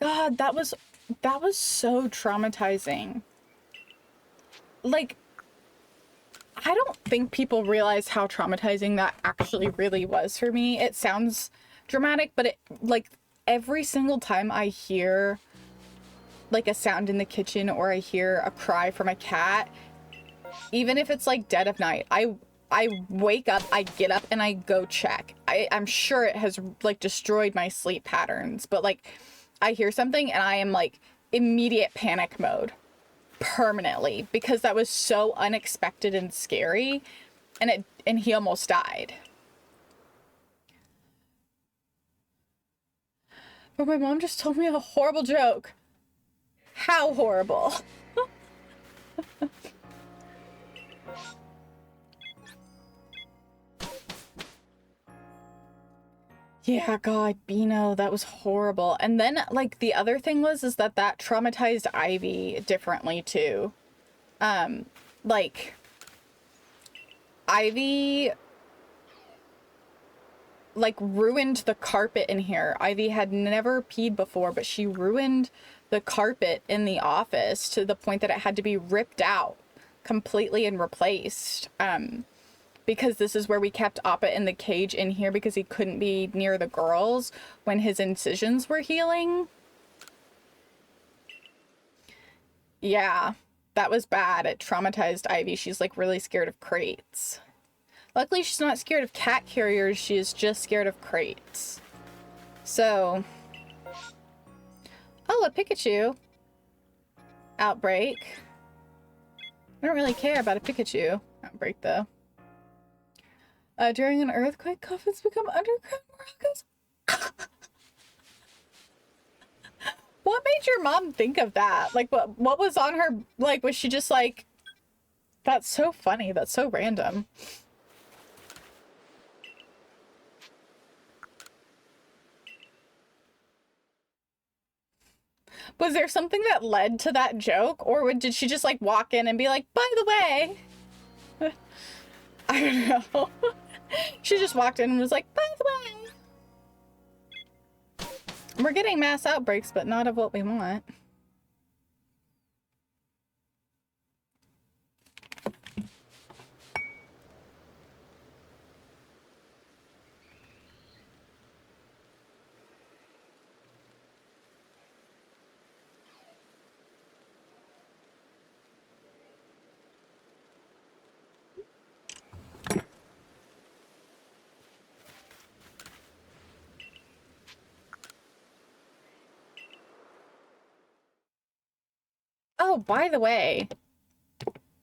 God, that was so traumatizing. Like, I don't think people realize how traumatizing that actually really was for me. It sounds dramatic, but it, like, every single time I hear, like, a sound in the kitchen or I hear a cry from a cat, even if it's, like, dead of night, I wake up, I get up, and I go check. I'm sure it has, like, destroyed my sleep patterns, but, like, I hear something and I am, like, immediate panic mode permanently, because that was so unexpected and scary, and he almost died. But my mom just told me a horrible joke. How horrible? Yeah, God, Beano, that was horrible. And then, like, the other thing is that traumatized Ivy differently, too. Like, Ivy, like, ruined the carpet in here. Ivy had never peed before, but she ruined the carpet in the office to the point that it had to be ripped out completely and replaced. Because this is where we kept Appa in the cage in here because he couldn't be near the girls when his incisions were healing. Yeah, that was bad. It traumatized Ivy. She's, like, really scared of crates. Luckily, she's not scared of cat carriers. She is just scared of crates. So, oh, a Pikachu outbreak. I don't really care about a Pikachu outbreak, though. During an earthquake, coffins become underground maracas. What made your mom think of that? Like, what was on her, like, was she just like, that's so funny, that's so random. Was there something that led to that joke, or did she just, like, walk in and be like, by the way? I don't know. She just walked in and was like, by the way. We're getting mass outbreaks, but not of what we want. Oh, by the way,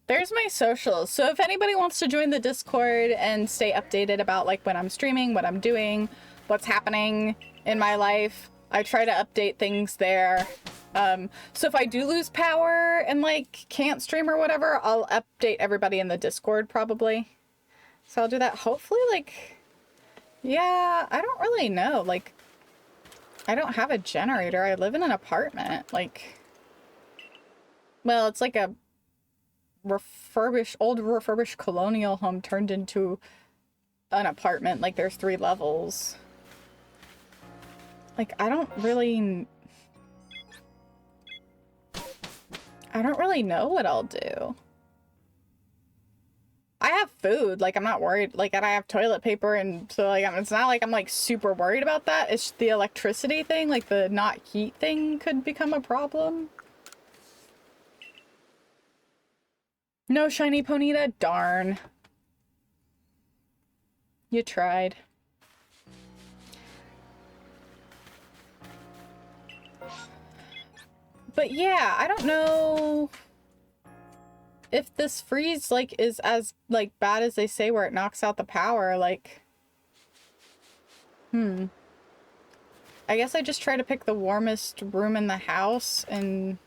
There's my socials. So if anybody wants to join the Discord and stay updated about like when I'm streaming, what I'm doing, what's happening in my life, I try to update things there. So if I do lose power and like can't stream or whatever, I'll update everybody in the Discord probably. So I'll do that. Hopefully, like, yeah, I don't really know. Like, I don't have a generator. I live in an apartment. Like, well, it's like a old refurbished colonial home turned into an apartment. Like, there's 3 levels. Like, I don't really know what I'll do. I have food, like I'm not worried, like, and I have toilet paper, and so like it's not like I'm like super worried about that. It's the electricity thing, like the not heat thing could become a problem. No shiny Ponyta, darn. You tried. But yeah, I don't know if this freeze, like, is as, like, bad as they say where it knocks out the power, like... I guess I just try to pick the warmest room in the house and,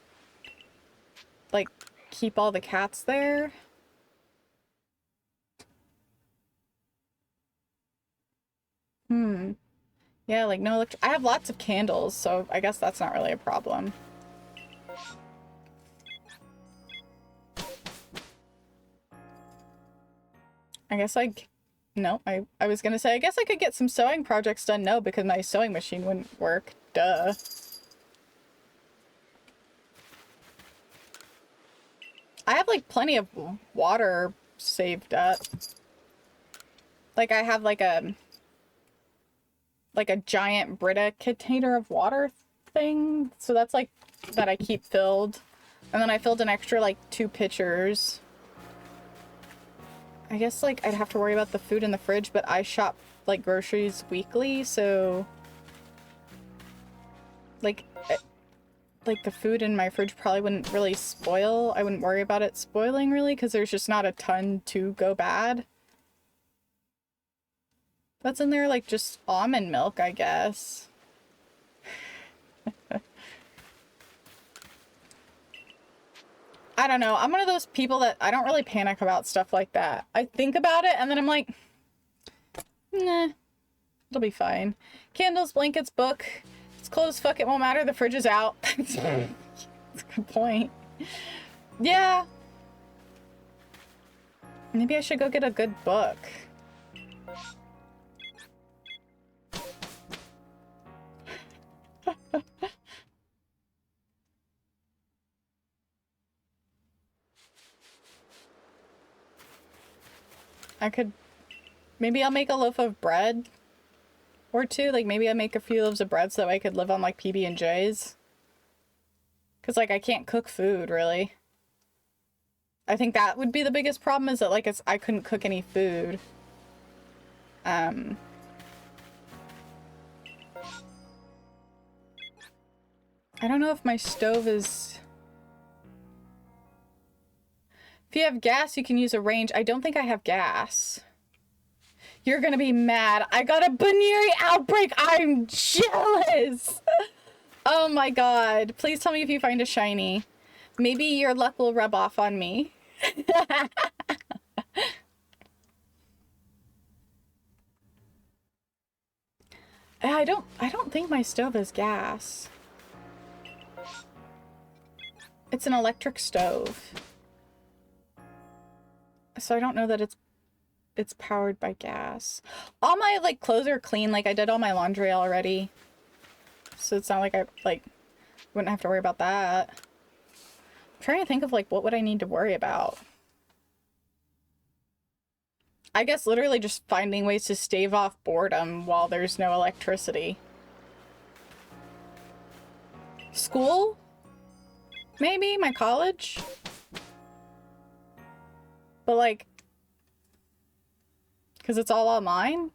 like, keep all the cats there. Yeah, like, no I have lots of candles, so I guess that's not really a problem. I guess no, I was gonna say, I guess I could get some sewing projects done. No, because my sewing machine wouldn't work. Duh. I have, like, plenty of water saved up. Like, I have, like a giant Brita container of water thing. So that's, like, that I keep filled. And then I filled an extra, like, 2 pitchers. I guess, like, I'd have to worry about the food in the fridge, but I shop, like, groceries weekly, so... Like, the food in my fridge probably wouldn't really spoil. I wouldn't worry about it spoiling, really, because there's just not a ton to go bad. That's in there, like, just almond milk, I guess. I don't know. I'm one of those people that I don't really panic about stuff like that. I think about it, and then I'm like, nah, it'll be fine. Candles, blankets, book. It's closed, fuck, it won't matter. The fridge is out. That's a good point. Yeah. Maybe I should go get a good book. I could... Maybe I'll make a loaf of bread or 2. Like, maybe I make a few loaves of bread so that I could live on, like, PB&Js. Because, like, I can't cook food, really. I think that would be the biggest problem, is that, like, I couldn't cook any food. I don't know if my stove is... If you have gas, you can use a range. I don't think I have gas. You're gonna be mad. I got a Baneri outbreak. I'm jealous. Oh my god. Please tell me if you find a shiny. Maybe your luck will rub off on me. I don't think my stove is gas. It's an electric stove. So I don't know that it's powered by gas. All my, like, clothes are clean. Like, I did all my laundry already. So it's not like I, like, wouldn't have to worry about that. I'm trying to think of, like, what would I need to worry about? I guess literally just finding ways to stave off boredom while there's no electricity. School? Maybe? My college? But, like, because it's all online?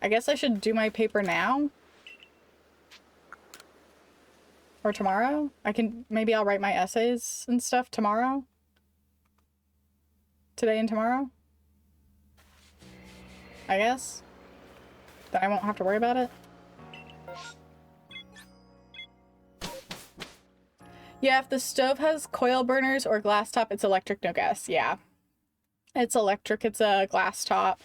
I guess I should do my paper now? Or tomorrow? Maybe I'll write my essays and stuff tomorrow. Today and tomorrow. I guess. Then I won't have to worry about it. Yeah, if the stove has coil burners or glass top, it's electric, no gas. Yeah. It's electric, it's a glass top.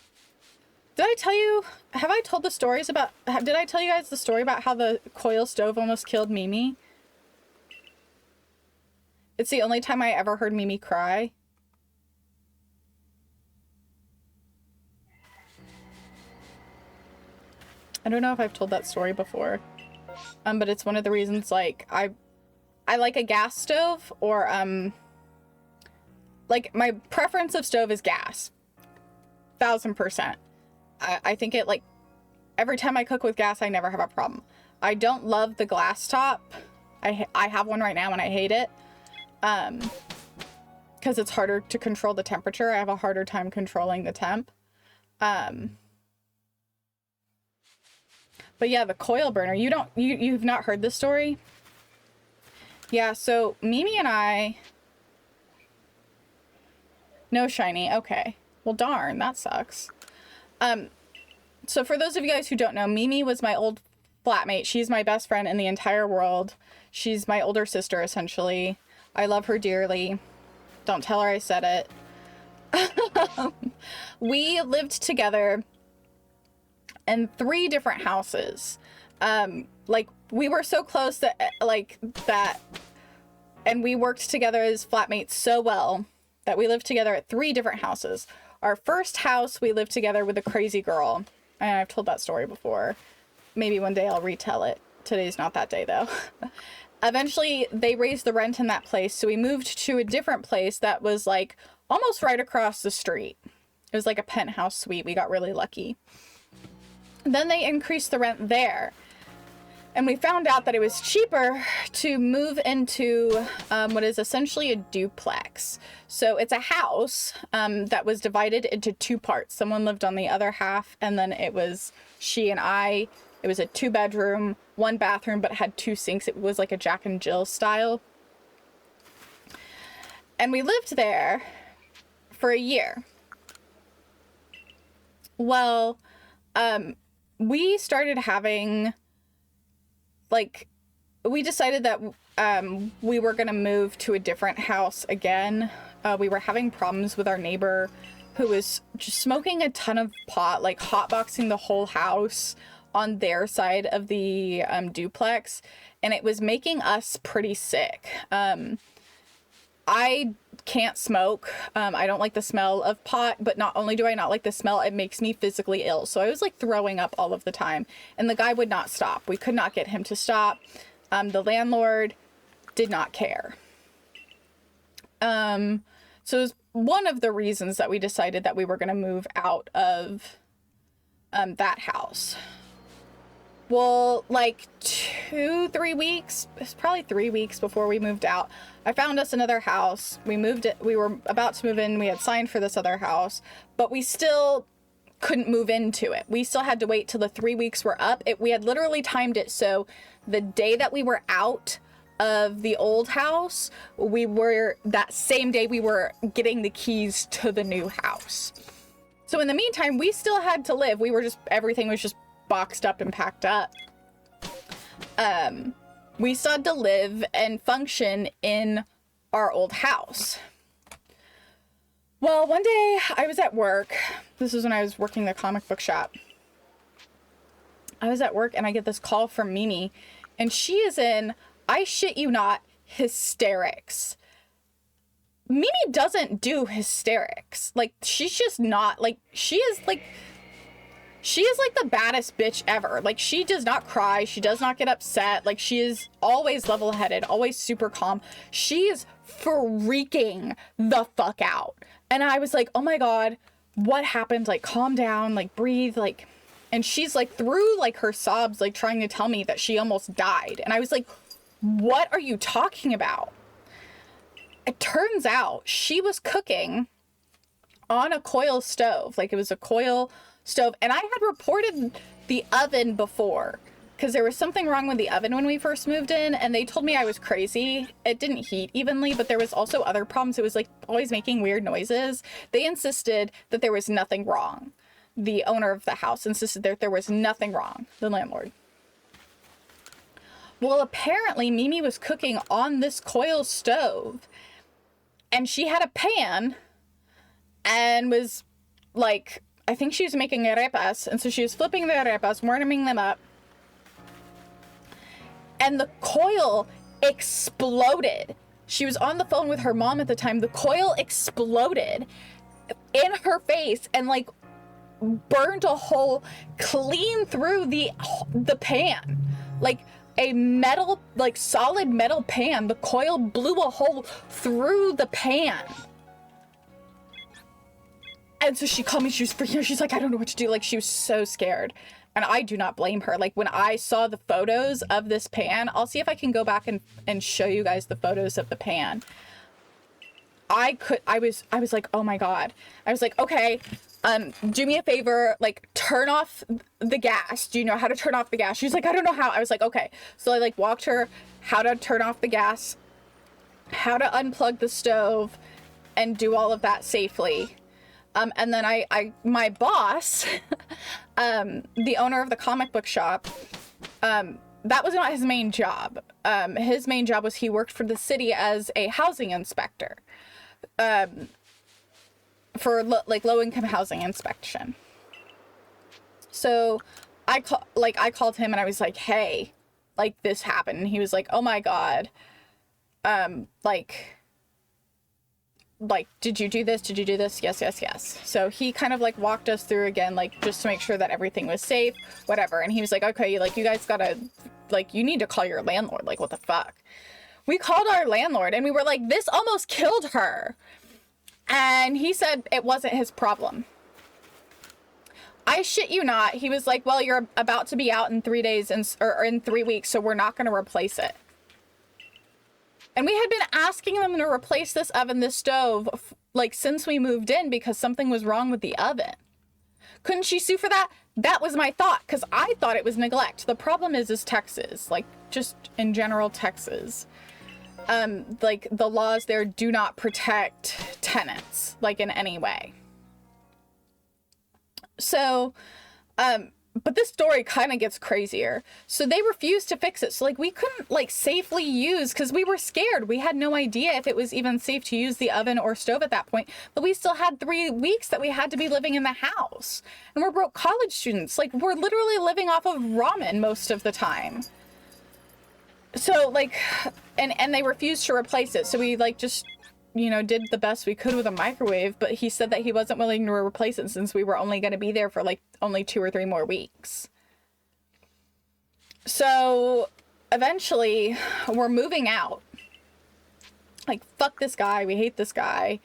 Did I tell you, have I told the stories about, did I tell you guys the story about how the coil stove almost killed Mimi? It's the only time I ever heard Mimi cry. I don't know if I've told that story before. But it's one of the reasons, like, I like a gas stove, or, like, my preference of stove is gas. 1000%. I think it, like, every time I cook with gas, I never have a problem. I don't love the glass top. I have one right now and I hate it. Because it's harder to control the temperature. I have a harder time controlling the temp. But yeah, the coil burner. You've not heard this story? Yeah, so Mimi and I... No shiny. Okay. Well, darn, that sucks. So for those of you guys who don't know, Mimi was my old flatmate. She's my best friend in the entire world. She's my older sister, essentially. I love her dearly. Don't tell her I said it. We lived together in 3 different houses. Like, we were so close that, and we worked together as flatmates so well that we lived together at 3 different houses. Our first house, we lived together with a crazy girl. And I've told that story before. Maybe one day I'll retell it. Today's not that day, though. Eventually, they raised the rent in that place, so we moved to a different place that was, like, almost right across the street. It was like a penthouse suite. We got really lucky. Then they increased the rent there. And we found out that it was cheaper to move into what is essentially a duplex. So it's a house that was divided into 2 parts. Someone lived on the other half, and then it was she and I. It was a 2-bedroom, 1 bathroom, but it had 2 sinks. It was like a Jack and Jill style. And we lived there for a year. Well, we started having... like, we decided that we were going to move to a different house again. We were having problems with our neighbor who was just smoking a ton of pot, like hotboxing the whole house on their side of the duplex. And it was making us pretty sick. I can't smoke. I don't like the smell of pot, but not only do I not like the smell, it makes me physically ill. So I was like throwing up all of the time, and the guy would not stop. We could not get him to stop. The landlord did not care. So it was one of the reasons that we decided that we were going to move out of that house. Well, like 2-3 weeks, it's probably 3 weeks before we moved out, I found us another house. We moved it. We were about to move in. We had signed for this other house, but we still couldn't move into it. We still had to wait till the 3 weeks were up. We had literally timed it so the day that we were out of the old house, that same day we were getting the keys to the new house. So in the meantime, we still had to live. Everything was just boxed up and packed up. We still had to live and function in our old house. Well, one day I was at work. This is when I was working the comic book shop. I was at work and I get this call from Mimi, and she is in, I shit you not, hysterics. Mimi doesn't do hysterics. Like, she's just not, like, she is like the baddest bitch ever. Like, she does not cry. She does not get upset. Like, she is always level-headed, always super calm. She is freaking the fuck out. And I was like, oh my God, what happened? Like, calm down, like, breathe, like, and she's like, through like her sobs, like trying to tell me that she almost died. And I was like, what are you talking about? It turns out she was cooking on a coil stove. Like, it was a coil stove. And I had reported the oven before. because there was something wrong with the oven when we first moved in, and they told me I was crazy. It didn't heat evenly, but there was also other problems. It was like always making weird noises. They insisted that there was nothing wrong. The owner of the house insisted that there was nothing wrong, the landlord. Well, apparently Mimi was cooking on this coil stove, and she had a pan and was like, I think she was making arepas, and so she was flipping the arepas, warming them up, and the coil exploded. She was on the phone with her mom at the time. The coil exploded in her face and like burned a hole clean through the pan. Like a metal, like solid metal pan. The coil blew a hole through the pan. And so she called me, she was freaking out. She's like, I don't know what to do. Like, she was so scared. And I do not blame her. Like, when I saw the photos of this pan, I'll see if I can go back and show you guys the photos of the pan. I was like, oh my God. I was like, okay, do me a favor, like, turn off the gas. Do you know how to turn off the gas? She's like, I don't know how. I was like, okay. So I like walked her how to turn off the gas, how to unplug the stove, and do all of that safely. And then my boss, the owner of the comic book shop, that was not his main job. His main job was he worked for the city as a housing inspector, for low-income housing inspection. So I called him and I was like, hey, like this happened. And he was like, oh my God. Like, did you do this? Did you do this? Yes, yes, yes. So he kind of like walked us through again, like just to make sure that everything was safe, whatever. And he was like, okay, like you guys gotta, like, you need to call your landlord. Like, what the fuck? We called our landlord and we were like, this almost killed her. And he said it wasn't his problem. I shit you not. He was like, well, you're about to be out in 3 days or in 3 weeks, so we're not going to replace it. And we had been asking them to replace this oven, this stove, like since we moved in because something was wrong with the oven. Couldn't she sue for that? That was my thought, because I thought it was neglect. The problem is Texas, like just in general Texas. Like the laws there do not protect tenants, like in any way. So, but this story kind of gets crazier. So they refused to fix it. So like we couldn't like safely use, because we were scared. We had no idea if it was even safe to use the oven or stove at that point. But we still had 3 weeks that we had to be living in the house. And we're broke college students. Like we're literally living off of ramen most of the time. So like, and they refused to replace it. So we like just, you know, did the best we could with a microwave, but he said that he wasn't willing to replace it since we were only going to be there for like only 2 or 3 more weeks. So eventually we're moving out. Like, fuck this guy. We hate this guy.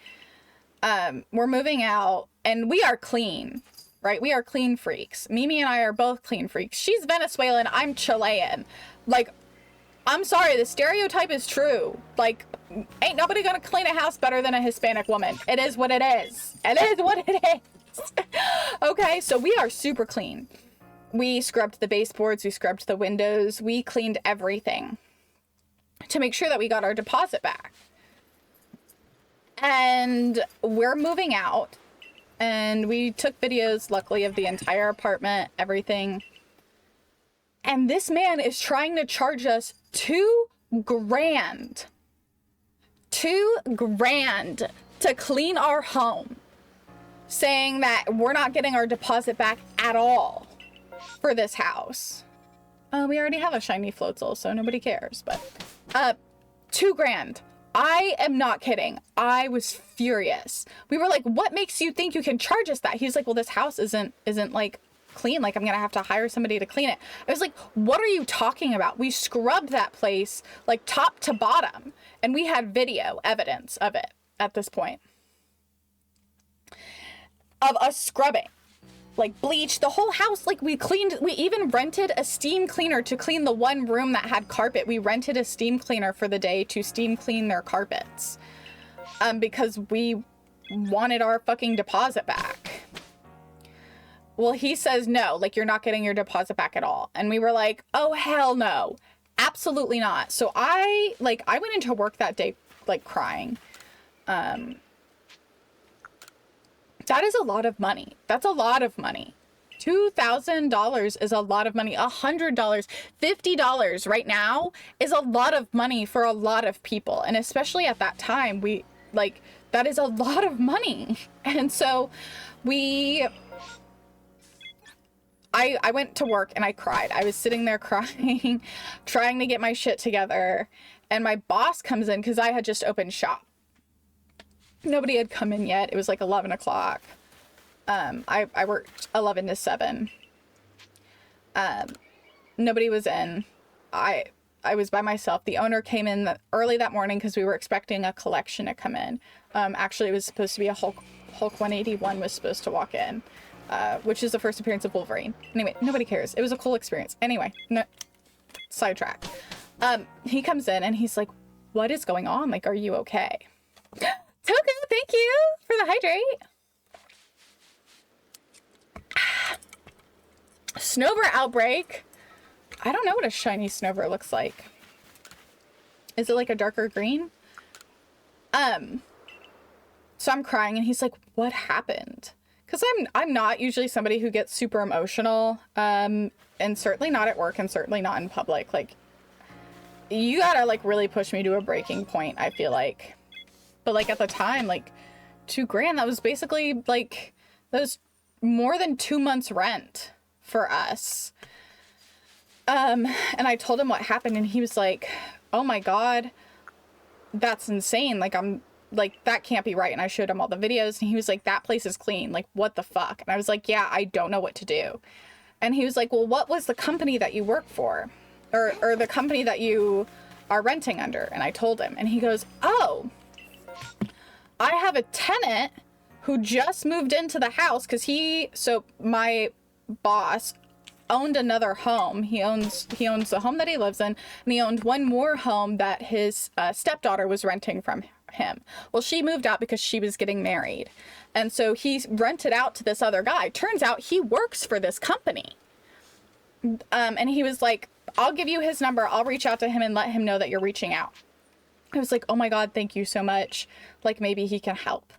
We're moving out and we are clean, right? We are clean freaks. Mimi and I are both clean freaks. She's Venezuelan. I'm Chilean. Like, I'm sorry, the stereotype is true. Like, ain't nobody gonna clean a house better than a Hispanic woman. It is what it is. It is what it is. Okay, so we are super clean. We scrubbed the baseboards, we scrubbed the windows, we cleaned everything to make sure that we got our deposit back. And we're moving out, and we took videos, luckily, of the entire apartment, everything. And this man is trying to charge us $2,000. $2,000 to clean our home, saying that we're not getting our deposit back at all for this house. We already have a shiny floatzel, so nobody cares, but $2,000. I am not kidding. I was furious. We were like, what makes you think you can charge us that? He's like, well, this house isn't like clean, like I'm gonna have to hire somebody to clean it. I was like, what are you talking about? We scrubbed that place like top to bottom, and we had video evidence of it at this point, of us scrubbing, like bleach the whole house. Like we cleaned, we even rented a steam cleaner to clean the one room that had carpet. We rented a steam cleaner for the day to steam clean their carpets, because we wanted our fucking deposit back. well, he says no, like, you're not getting your deposit back at all. And we were like, oh, hell no. Absolutely not. So I went into work that day, like, crying. That is a lot of money. That's a lot of money. $2,000 is a lot of money. $100, $50 right now is a lot of money for a lot of people. And especially at that time, that is a lot of money. And so I went to work and I cried. I was sitting there crying, trying to get my shit together. And my boss comes in because I had just opened shop. Nobody had come in yet. It was like 11 o'clock. I worked 11 to 7. Nobody was in. I was by myself. The owner came in early that morning because we were expecting a collection to come in. Actually, it was supposed to be a Hulk 181 was supposed to walk in. Which is the first appearance of Wolverine. Anyway, nobody cares. It was a cool experience. Anyway, no, sidetrack. He comes in and he's like, what is going on? Like, are you okay? Toku, thank you for the hydrate. Snover outbreak. I don't know what a shiny Snover looks like. Is it like a darker green? So I'm crying and he's like, what happened? Because I'm not usually somebody who gets super emotional, and certainly not at work and certainly not in public. Like, you gotta, like, really push me to a breaking point, I feel like. But, like, at the time, like, $2,000, that was basically, like, that was more than 2 months rent for us. And I told him what happened and he was like, oh my God, that's insane. Like, that can't be right. And I showed him all the videos and he was like, that place is clean. Like, what the fuck? And I was like, yeah, I don't know what to do. And he was like, well, what was the company that you work for? Or the company that you are renting under? And I told him and he goes, oh, I have a tenant who just moved into the house. So my boss owned another home. He owns the home that he lives in, and he owned one more home that his stepdaughter was renting from him. Well, she moved out because she was getting married. And so he rented out to this other guy. Turns out he works for this company. And he was like, I'll give you his number. I'll reach out to him and let him know that you're reaching out. I was like, oh my God, thank you so much. Like, maybe he can help.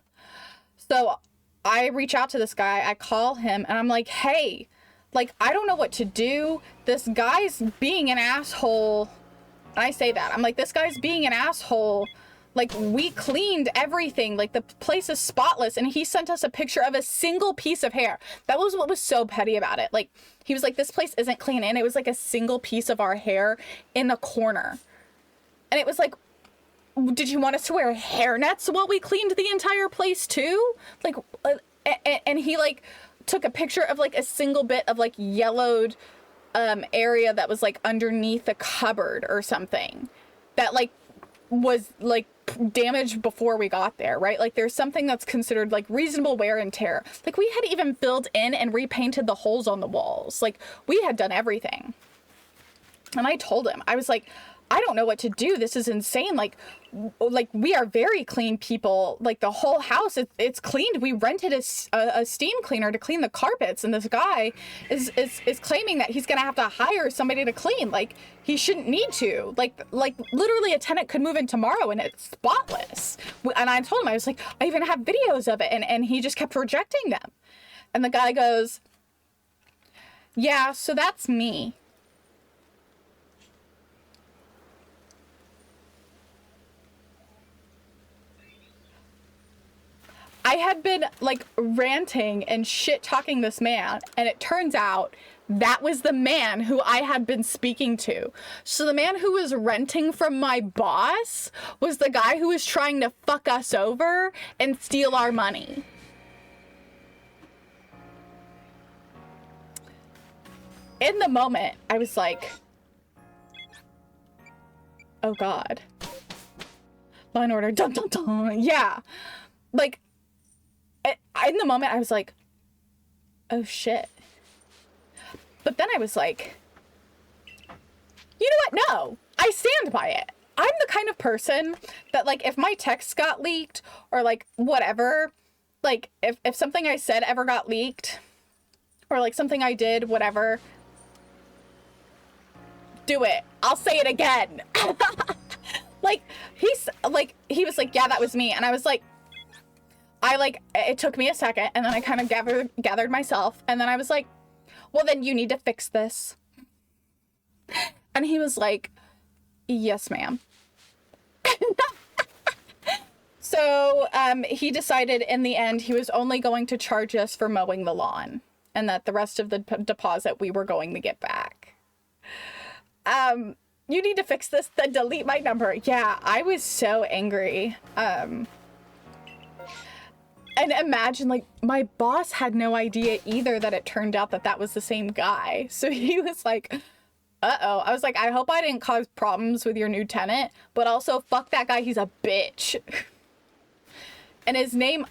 So I reach out to this guy. I call him and I'm like, hey, like, I don't know what to do. This guy's being an asshole. And I say that. I'm like, this guy's being an asshole. Like, we cleaned everything. Like, the place is spotless. And he sent us a picture of a single piece of hair. That was what was so petty about it. Like, he was like, this place isn't clean. And it was like a single piece of our hair in the corner. And it was like, did you want us to wear hairnets while we cleaned the entire place too? Like, and he like took a picture of like a single bit of like yellowed area that was like underneath a cupboard or something that like was like damaged before we got there, right? Like, there's something that's considered like reasonable wear and tear. Like, we had even filled in and repainted the holes on the walls. Like, we had done everything. And I told him, I was like, I don't know what to do. This is insane. Like we are very clean people. Like, the whole house, it's cleaned. We rented a steam cleaner to clean the carpets. And this guy is claiming that he's going to have to hire somebody to clean. Like, he shouldn't need to. Like literally a tenant could move in tomorrow and it's spotless. And I told him, I was like, I even have videos of it. And he just kept rejecting them. And the guy goes, yeah, so that's me. I had been like ranting and shit talking this man, and it turns out that was the man who I had been speaking to. So the man who was renting from my boss was the guy who was trying to fuck us over and steal our money. In the moment, I was like, oh God. Law and Order, dun dun dun. Yeah. Like, in the moment, I was like, oh shit. But then I was like, you know what? No, I stand by it. I'm the kind of person that, like, if my text got leaked or like whatever, like if something I said ever got leaked, or like something I did, whatever, do it. I'll say it again. Like, he was like, yeah, that was me. And I was like, it took me a second, and then I kind of gathered myself, and then I was like, well, then you need to fix this. And he was like, yes, ma'am. So he decided in the end he was only going to charge us for mowing the lawn, and that the rest of the deposit we were going to get back. You need to fix this, then delete my number. Yeah, I was so angry. And imagine, like, my boss had no idea either that it turned out that that was the same guy. So he was like, uh-oh. I was like, I hope I didn't cause problems with your new tenant, but also fuck that guy, he's a bitch. And his name,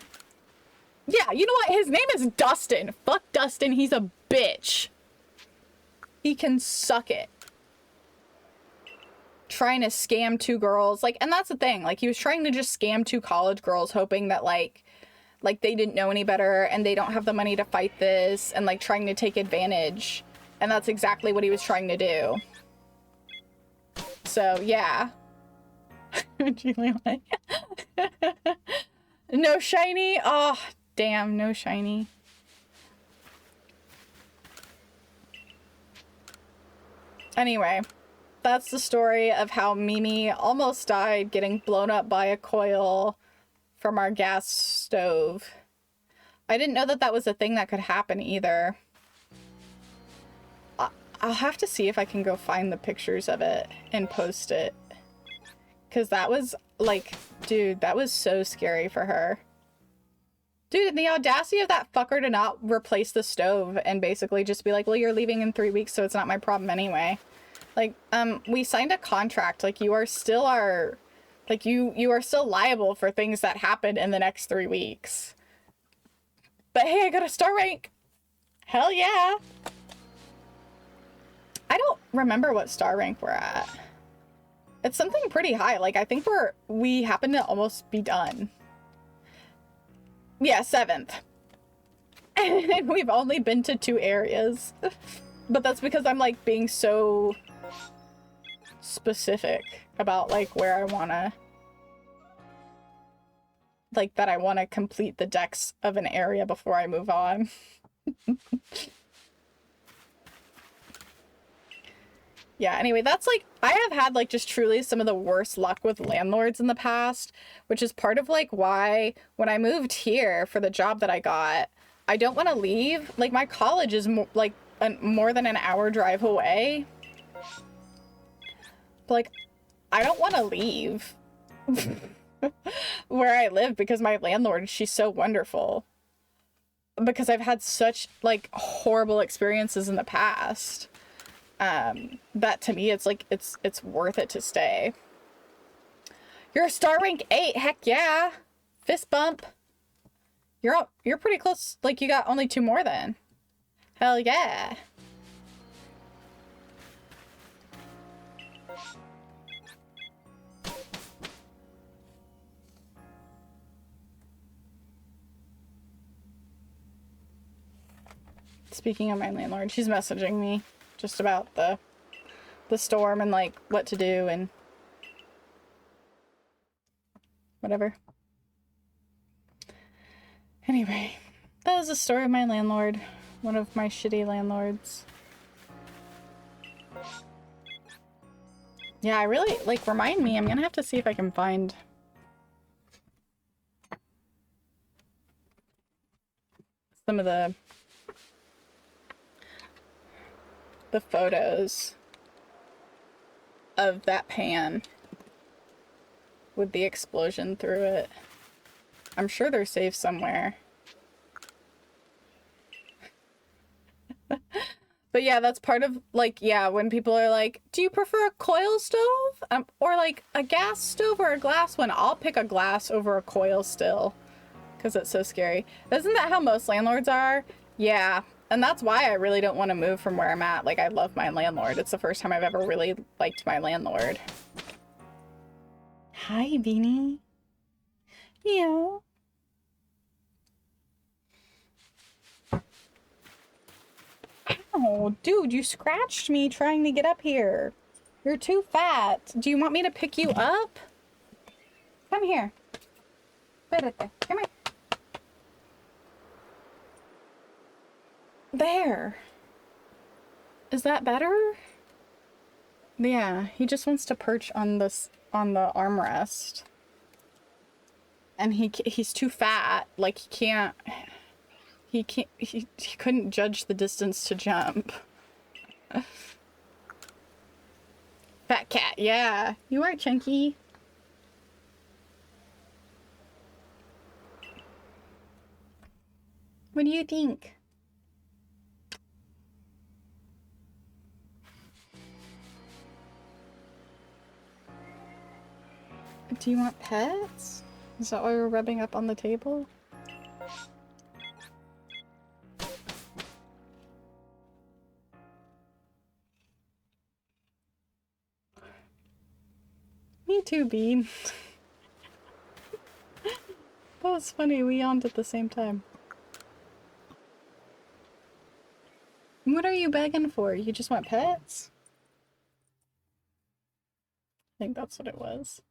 yeah, you know what? His name is Dustin. Fuck Dustin, he's a bitch. He can suck it. Trying to scam 2 girls. Like, and that's the thing. Like, he was trying to just scam 2 college girls, hoping that, like they didn't know any better and they don't have the money to fight this, and, like, trying to take advantage. And that's exactly what he was trying to do. So, yeah. No shiny? Oh, damn, no shiny. Anyway, that's the story of how Mimi almost died getting blown up by a coil from our gas stove. I didn't know that that was a thing that could happen either. I'll have to see if I can go find the pictures of it and post it. Because that was, like, dude, that was so scary for her. Dude, and the audacity of that fucker to not replace the stove and basically just be like, well, you're leaving in 3 weeks, so it's not my problem anyway. Like, we signed a contract. Like, you are still our, like, you are still liable for things that happen in the next 3 weeks. But hey, I got a star rank. Hell yeah. I don't remember what star rank we're at. It's something pretty high. Like, I think we happen to almost be done. Yeah, 7th. And we've only been to 2 areas. But that's because I'm, like, being so specific about, like, where I wanna, like, that I wanna complete the decks of an area before I move on. Yeah, anyway, that's, like, I have had, like, just truly some of the worst luck with landlords in the past, which is part of, like, why when I moved here for the job that I got, I don't want to leave. Like, my college is more than an hour drive away. But, like, I don't want to leave where I live because my landlord, she's so wonderful. Because I've had such, like, horrible experiences in the past. That to me, it's like, it's worth it to stay. You're a star rank 8. Heck yeah. Fist bump. You're pretty close. Like, you got only 2 more then. Hell yeah. Speaking of my landlord, she's messaging me just about the storm and, like, what to do and whatever. Anyway, that was the story of my landlord. One of my shitty landlords. Yeah, I really, like, remind me. I'm gonna have to see if I can find some of the photos of that pan with the explosion through it. I'm sure they're safe somewhere. But yeah, that's part of, like, yeah, when people are like, do you prefer a coil stove? Or, like, a gas stove or a glass one? I'll pick a glass over a coil still. Because it's so scary. Isn't that how most landlords are? Yeah. And that's why I really don't want to move from where I'm at. Like, I love my landlord. It's the first time I've ever really liked my landlord. Hi, Beanie. Yeah. Oh, dude, you scratched me trying to get up here. You're too fat. Do you want me to pick you up? Come here. Espérate. Come here. There. Is that better? Yeah, he just wants to perch on this on the armrest. And he's too fat. Like he couldn't judge the distance to jump. Fat cat, yeah. You are chunky. What do you think? Do you want pets? Is that why we're rubbing up on the table? Me too, Bean. That was funny, we yawned at the same time. What are you begging for? You just want pets? I think that's what it was.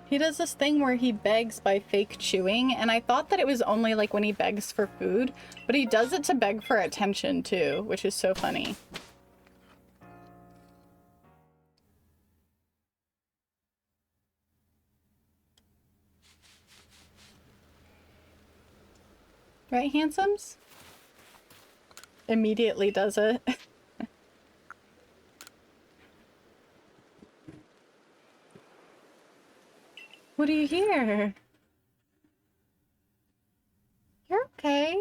He does this thing where he begs by fake chewing, and I thought that it was only like when he begs for food, but he does it to beg for attention too, which is so funny. Right, handsomes? Immediately does it. What do you hear? You're okay.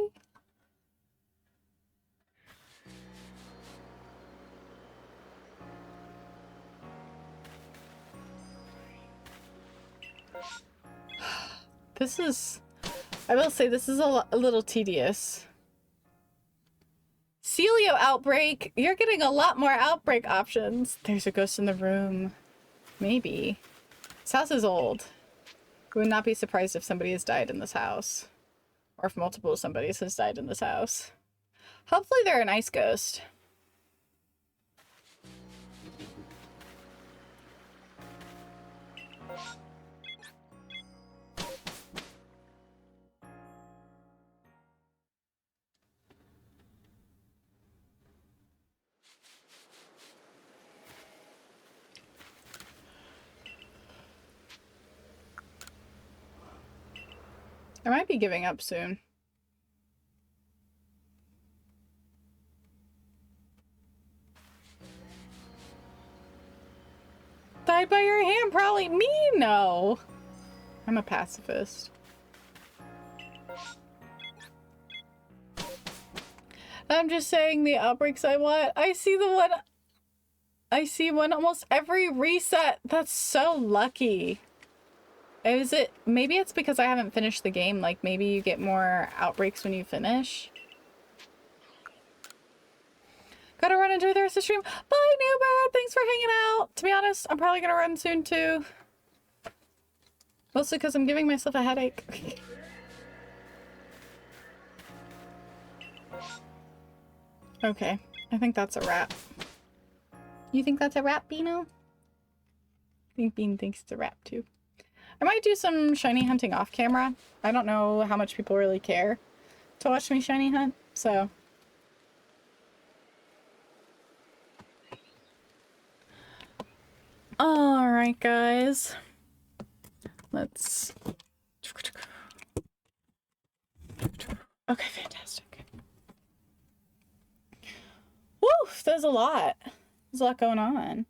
This is... I will say this is a little tedious. Celio outbreak! You're getting a lot more outbreak options. There's a ghost in the room. Maybe. This house is old. I would not be surprised if somebody has died in this house. Or if multiple somebodies has died in this house. Hopefully they're a nice ghost. I might be giving up soon. Died by your hand, probably me? No. I'm a pacifist. I'm just saying the outbreaks I want. I see one almost every reset. That's so lucky. Is it, maybe it's because I haven't finished the game, like maybe you get more outbreaks when you finish. Gotta run, enjoy the rest of the stream. Bye, Newbird, thanks for hanging out. To be honest, I'm probably gonna run soon too. Mostly because I'm giving myself a headache. Okay, I think that's a wrap. You think that's a wrap, Beano? I think Bean thinks it's a wrap too. I might do some shiny hunting off camera. I don't know how much people really care to watch me shiny hunt, so. Alright, guys. Let's... Okay, fantastic. Woo! There's a lot. There's a lot going on.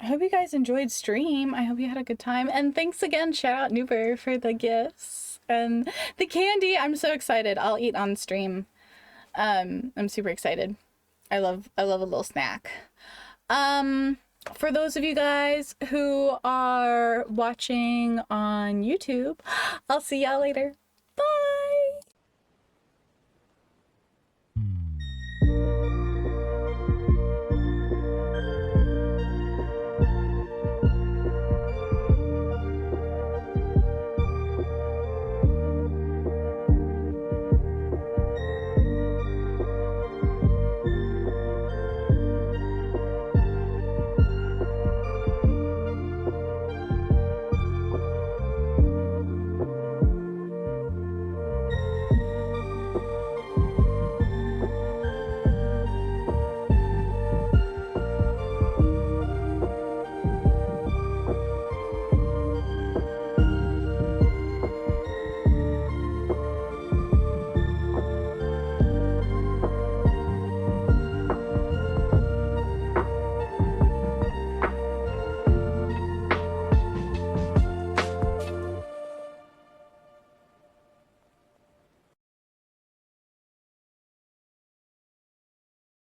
I hope you guys enjoyed stream. I hope you had a good time. And thanks again, shout out Noober for the gifts and the candy. I'm so excited. I'll eat on stream. I'm super excited. I love a little snack. For those of you guys who are watching on YouTube, I'll see y'all later. Bye!